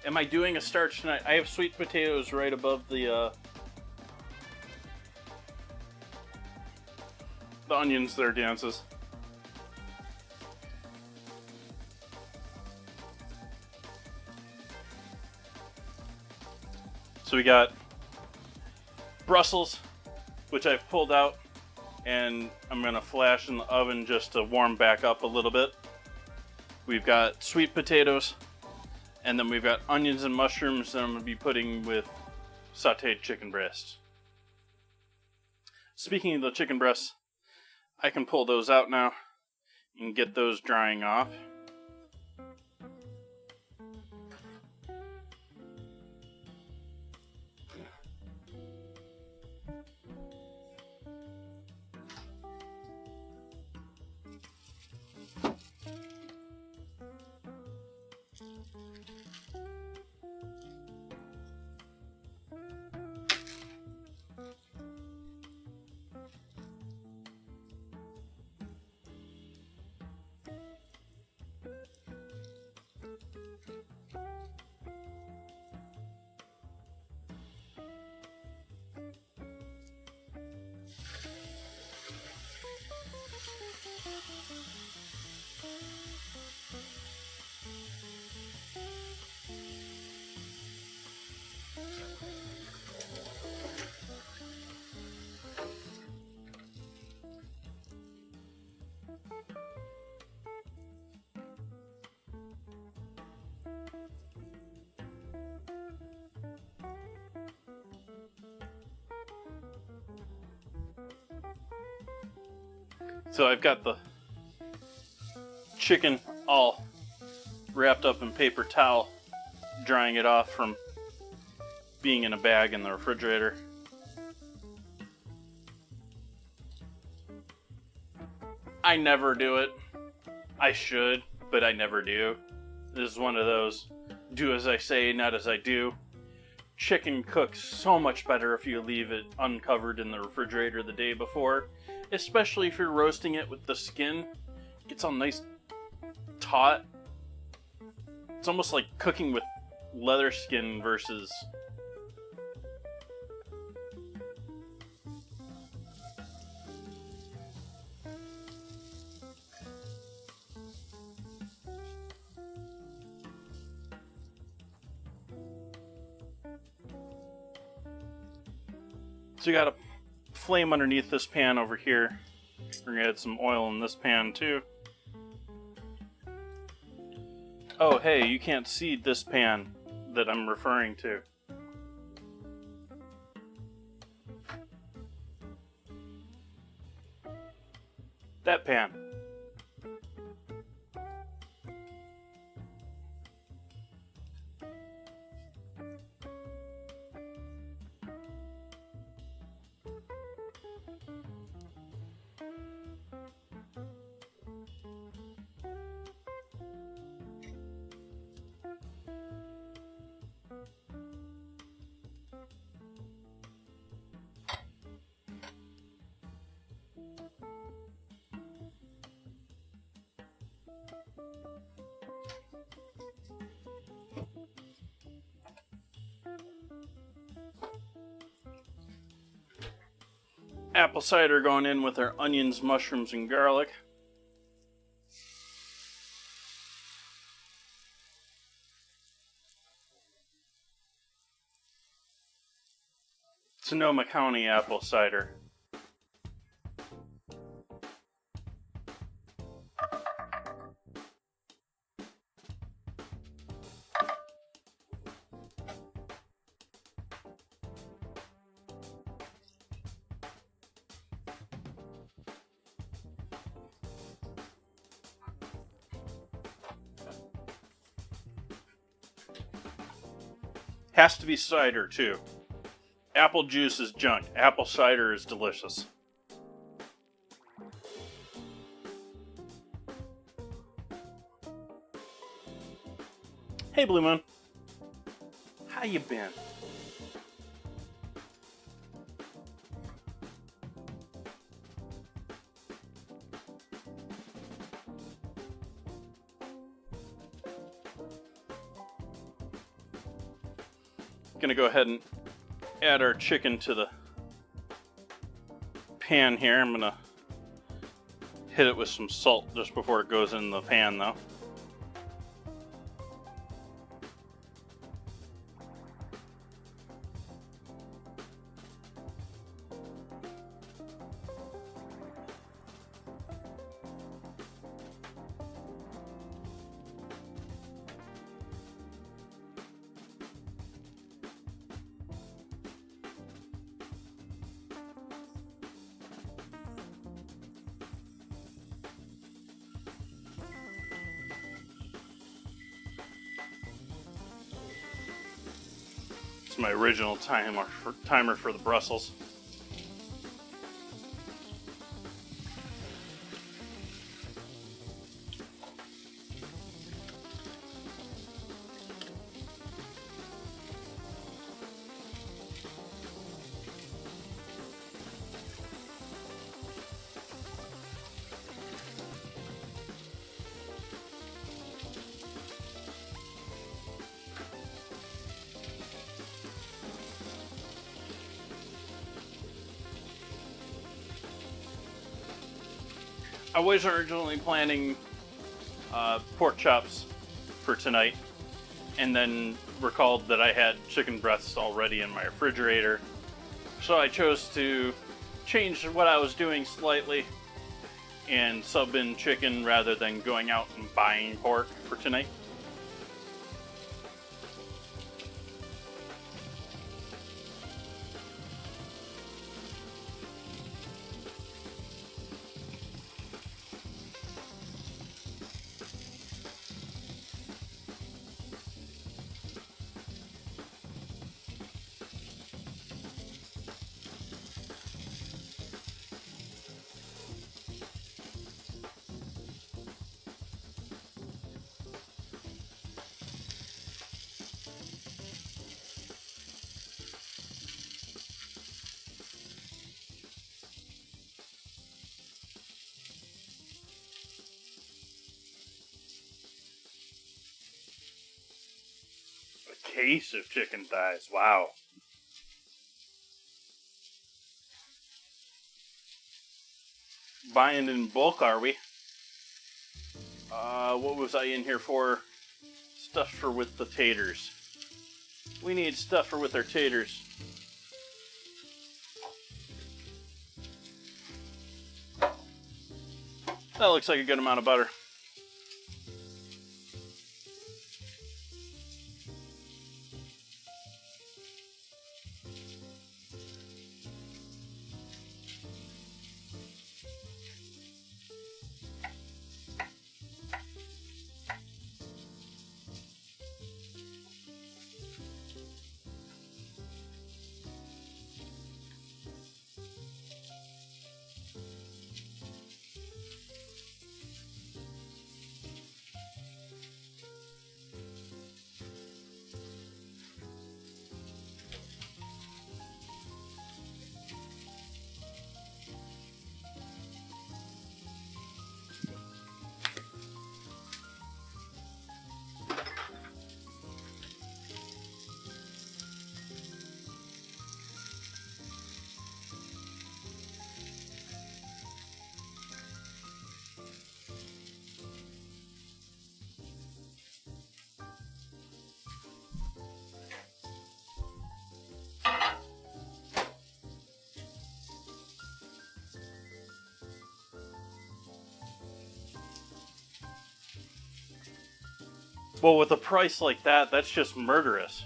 Am I doing a starch tonight? I have sweet potatoes right above the onions there, Dances. So we got Brussels, which I've pulled out, and I'm going to flash in the oven just to warm back up a little bit. We've got sweet potatoes, and then we've got onions and mushrooms that I'm going to be putting with sauteed chicken breasts. Speaking of the chicken breasts, I can pull those out now and get those drying off. So I've got the chicken all wrapped up in paper towel, drying it off from being in a bag in the refrigerator. I never do it. I should, but I never do. This is one of those do as I say, not as I do. Chicken cooks so much better if you leave it uncovered in the refrigerator the day before, especially if you're roasting it with the skin. It gets all nice taut. It's almost like cooking with leather skin versus so you got a flame underneath this pan over here. We're gonna add some oil in this pan too. Oh hey, you can't see this pan that I'm referring to. That pan. Apple cider going in with our onions, mushrooms, and garlic. Sonoma County apple cider. Has to be cider too. Apple juice is junk. Apple cider is delicious. Hey Blue Moon. How you been? Gonna go ahead and add our chicken to the pan here. I'm gonna hit it with some salt just before it goes in the pan though. That's my original timer for the Brussels. I was originally planning pork chops for tonight, and then recalled that I had chicken breasts already in my refrigerator. So I chose to change what I was doing slightly and sub in chicken rather than going out and buying pork for tonight. A case of chicken thighs, wow. Buying in bulk, are we? What was I in here for? Stuff for with the taters. We need stuff for with our taters. That looks like a good amount of butter. Well, with a price like that, that's just murderous.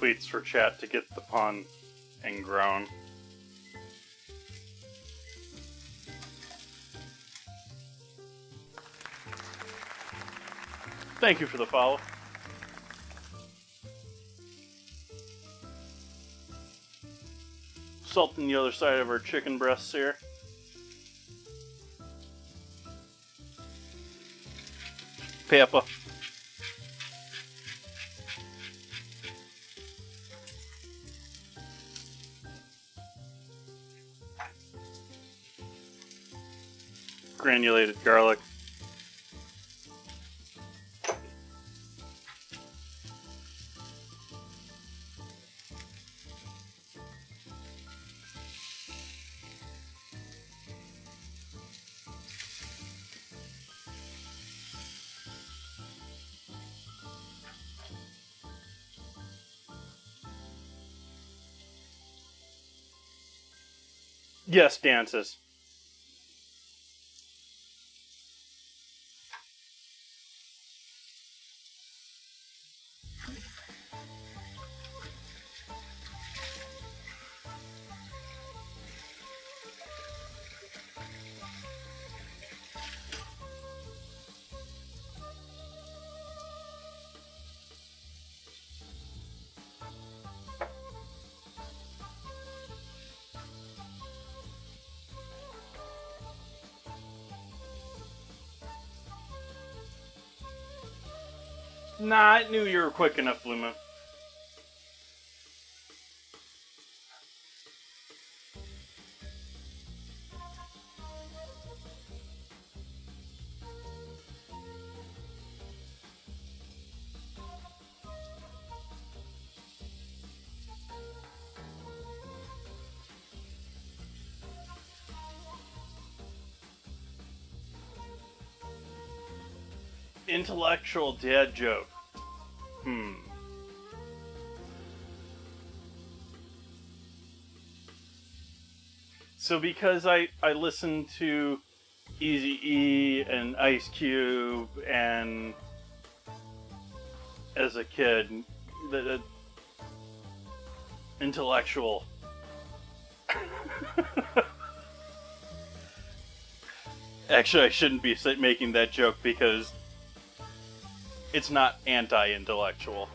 Waits for chat to get the pun and groan. Thank you for the follow. Salting the other side of our chicken breasts here. Pepper. Granulated garlic. Yes, dances. Nah, I knew you were quick enough, Blue Moon. Intellectual dad joke. So because I listened to Eazy-E and Ice Cube and as a kid, the intellectual. Actually, I shouldn't be making that joke because it's not anti-intellectual.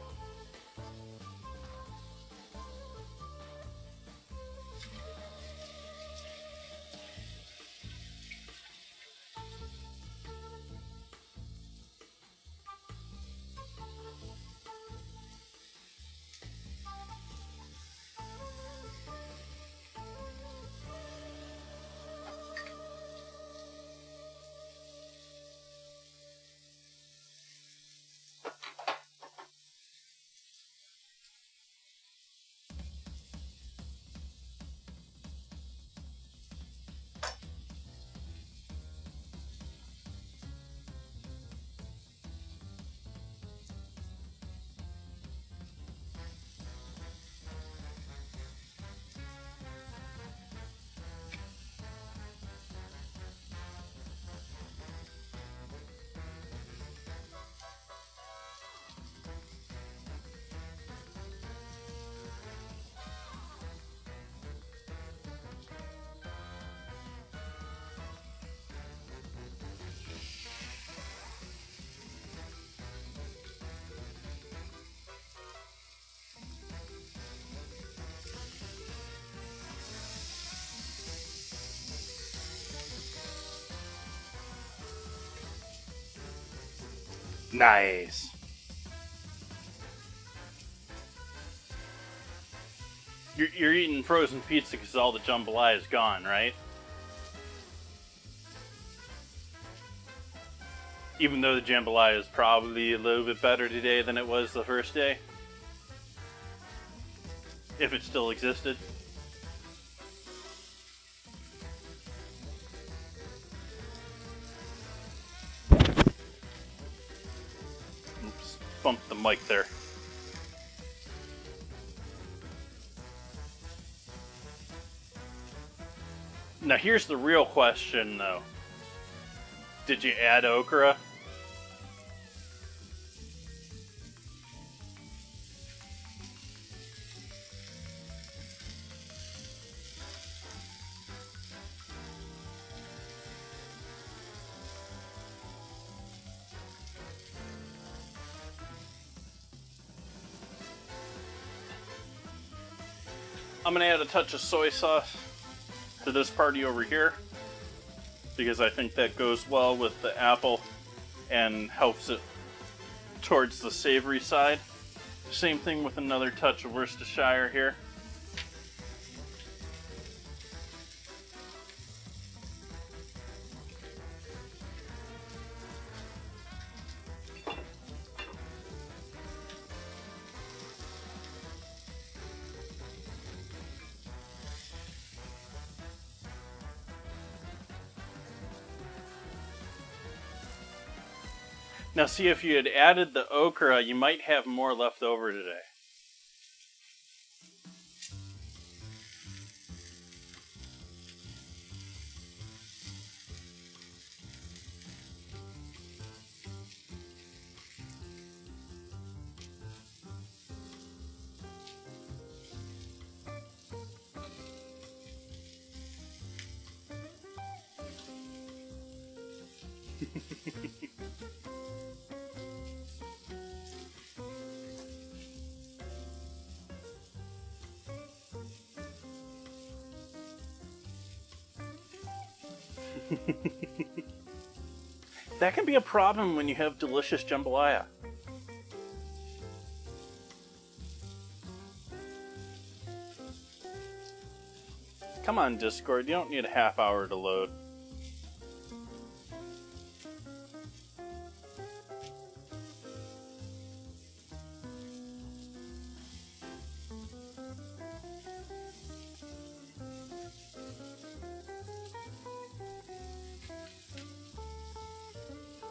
Nice. You're eating frozen pizza because all the jambalaya is gone, right? Even though the jambalaya is probably a little bit better today than it was the first day. If it still existed. Oops, bumped the mic there. Now here's the real question though. Did you add okra? I'm going to add a touch of soy sauce to this party over here because I think that goes well with the apple and helps it towards the savory side. Same thing with another touch of Worcestershire here. Now see, if you had added the okra, you might have more left over today. That can be a problem when you have delicious jambalaya. Come on, Discord, you don't need a half hour to load.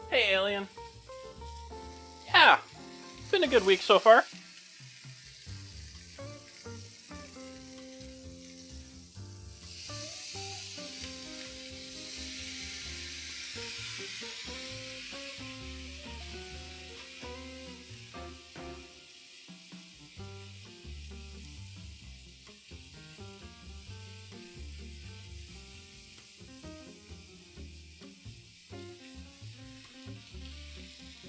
Hey, Alien. Yeah, been a good week so far.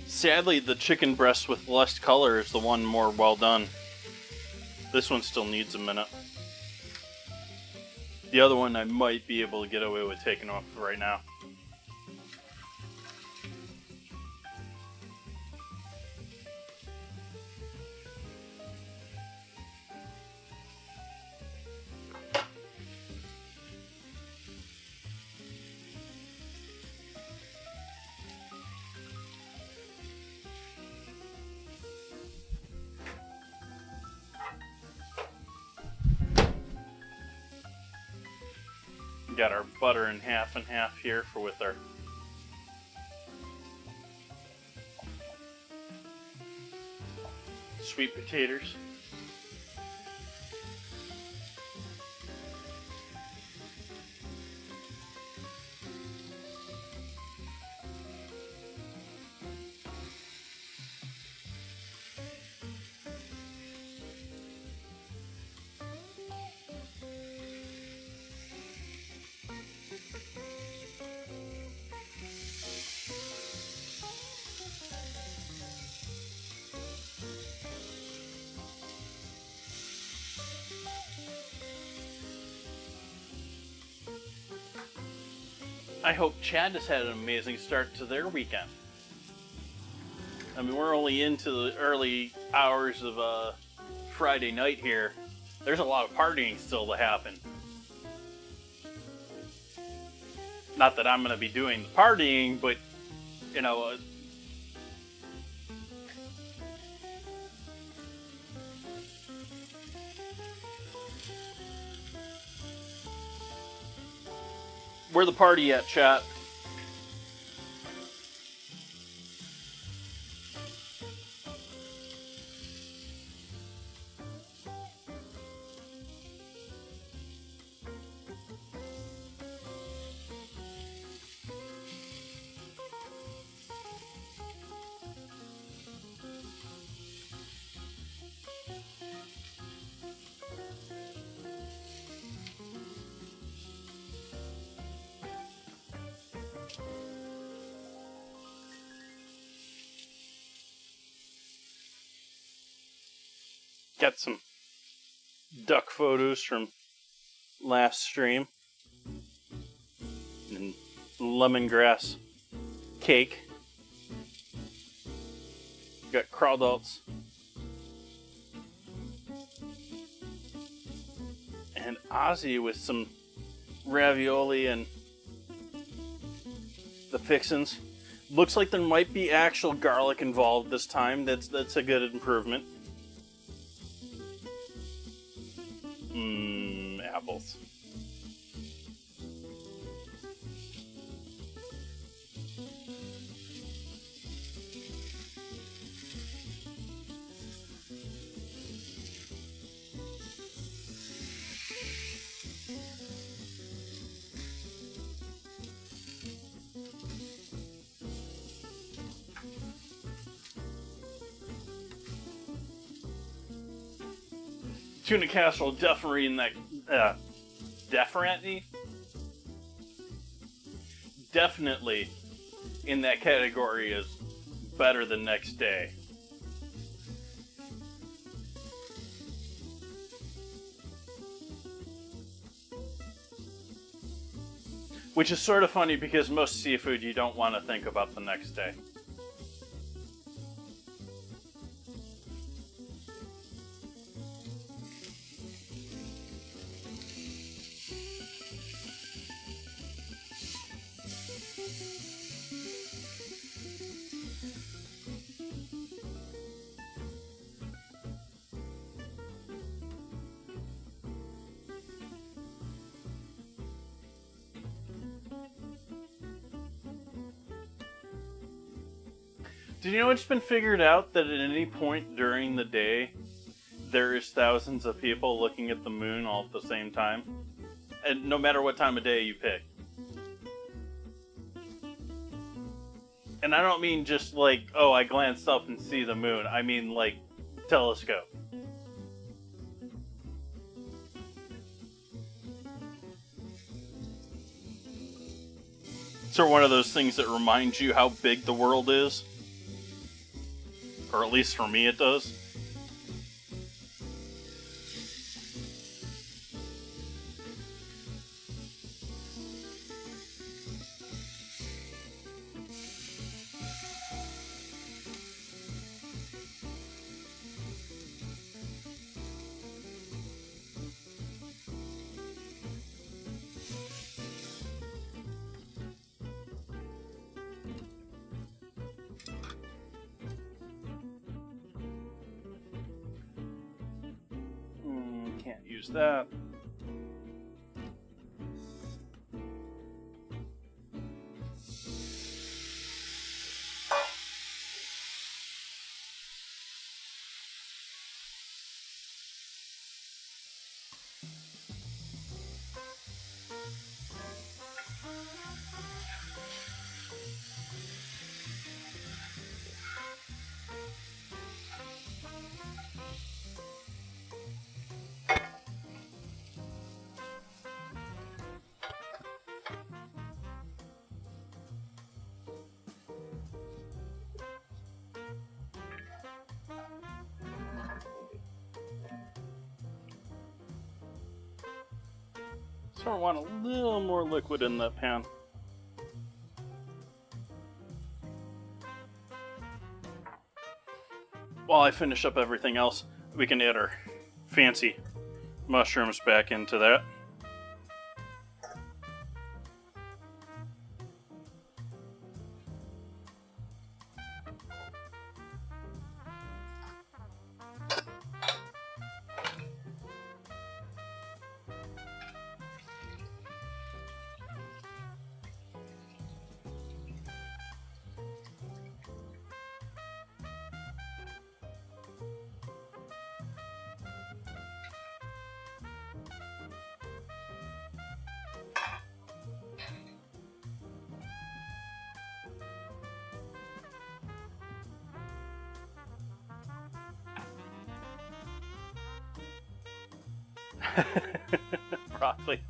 Sadly, the chicken breast with less color is the one more well done. This one still needs a minute. The other one I might be able to get away with taking off right now. Got our butter in half and half here for with our sweet potatoes. I hope Chad has had an amazing start to their weekend. I mean, we're only into the early hours of Friday night here. There's a lot of partying still to happen. Not that I'm going to be doing the partying, but, you know... Where the party at, chat? Got some duck photos from last stream. And lemongrass cake. Got crawdadles. And Ozzy with some ravioli and the fixins. Looks like there might be actual garlic involved this time. That's a good improvement. Apples. Tuna casserole definitely in that definitely in that category is better than next day. Which is sort of funny because most seafood you don't want to think about the next day. Did you know it's been figured out that at any point during the day, there is thousands of people looking at the moon all at the same time? And no matter what time of day you pick. And I don't mean just like, oh, I glanced up and see the moon. I mean like telescope. It's sort of one of those things that reminds you how big the world is. Or at least for me it does. Can't use that. So I want a little more liquid in that pan. While I finish up everything else, we can add our fancy mushrooms back into that. Broccoli.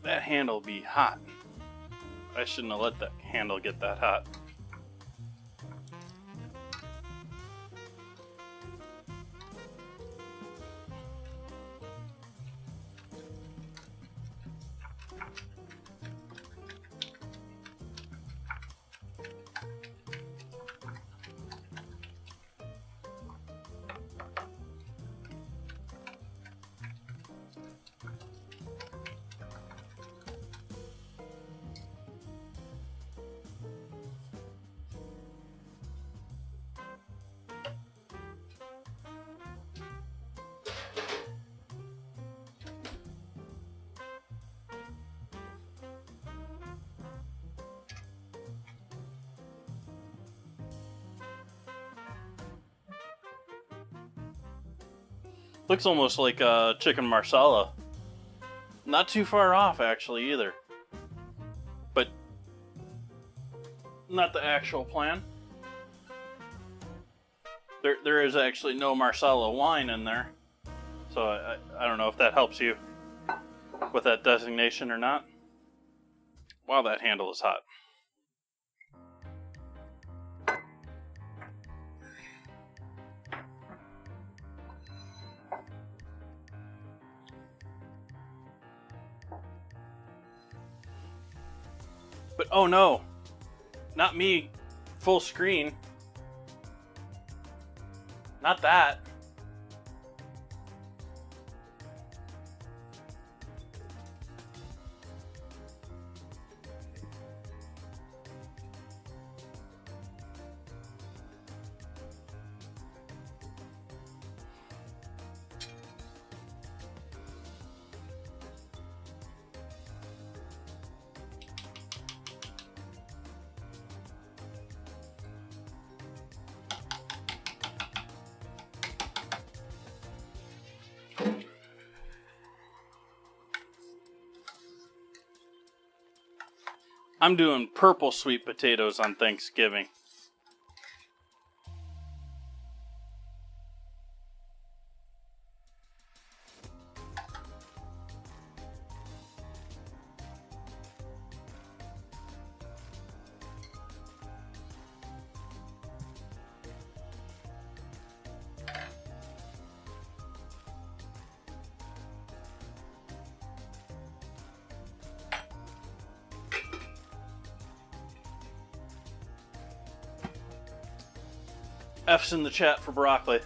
That handle be hot. I shouldn't have let that handle get that hot. Looks almost like chicken marsala. Not too far off, actually, either. But not the actual plan. There is actually no marsala wine in there. So I don't know if that helps you with that designation or not. Wow, that handle is hot. But oh no, not me, full screen. Not that. I'm doing purple sweet potatoes on Thanksgiving. F's in the chat for broccoli.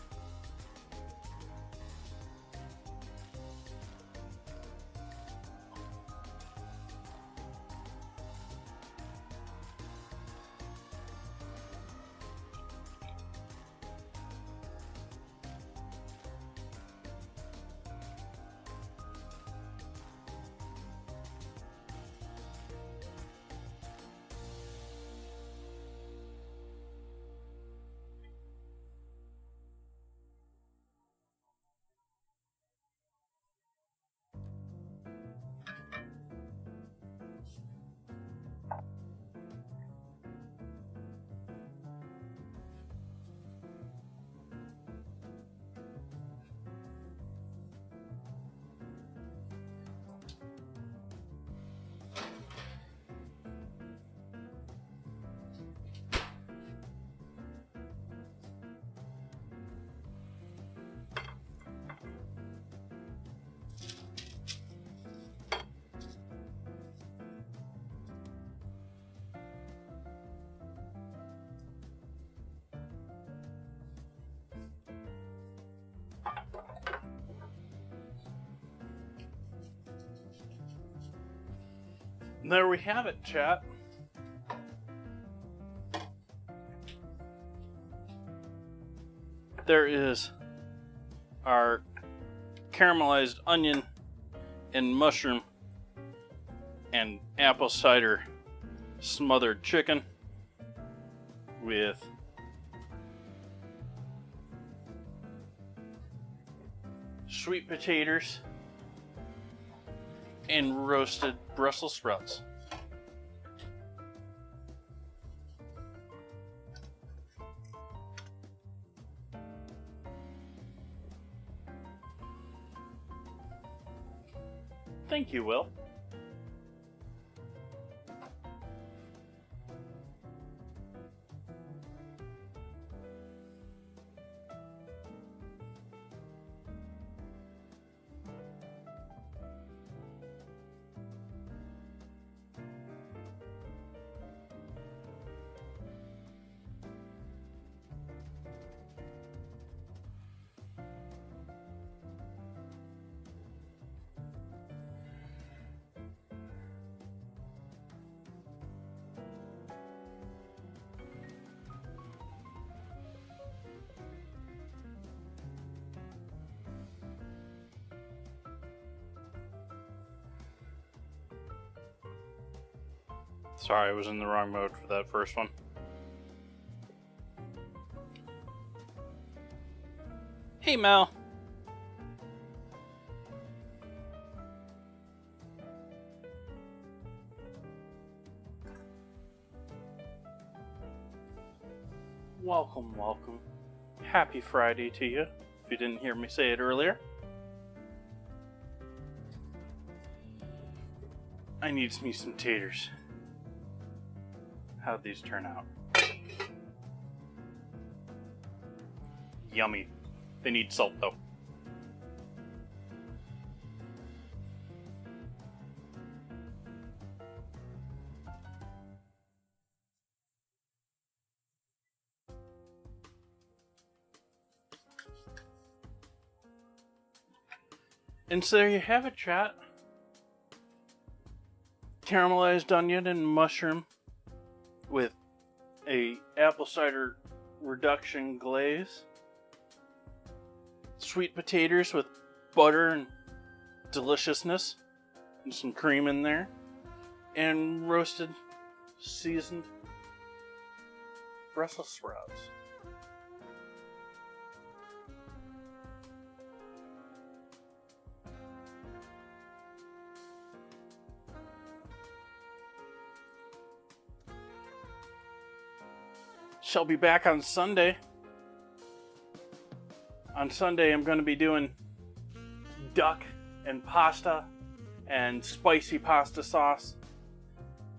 There we have it, chat. There is our caramelized onion and mushroom and apple cider smothered chicken with sweet potatoes and roasted Brussels sprouts. Thank you, Will. Sorry, I was in the wrong mode for that first one. Hey, Mel. Welcome, welcome. Happy Friday to you, if you didn't hear me say it earlier. I need me some taters. How'd these turn out? Yummy. They need salt though. And so there you have it, chat. Caramelized onion and mushroom with a apple cider reduction glaze, sweet potatoes with butter and deliciousness, and some cream in there, and roasted, seasoned Brussels sprouts. Shall be back on Sunday. On Sunday, I'm going to be doing duck and pasta and spicy pasta sauce.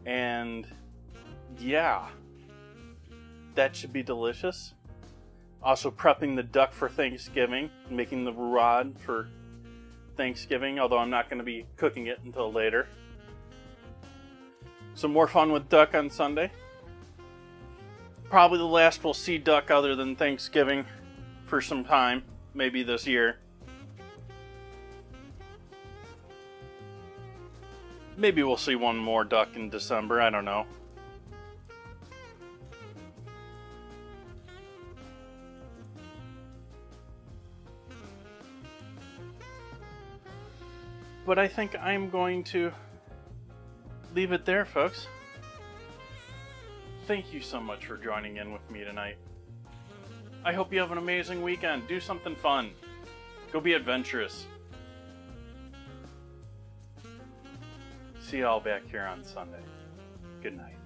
And yeah, that should be delicious. Also prepping the duck for Thanksgiving, making the roulade for Thanksgiving, although I'm not going to be cooking it until later. Some more fun with duck on Sunday. Probably the last we'll see duck other than Thanksgiving for some time, maybe this year. Maybe we'll see one more duck in December, I don't know. But I think I'm going to leave it there, folks. Thank you so much for joining in with me tonight. I hope you have an amazing weekend. Do something fun. Go be adventurous. See y'all back here on Sunday. Good night.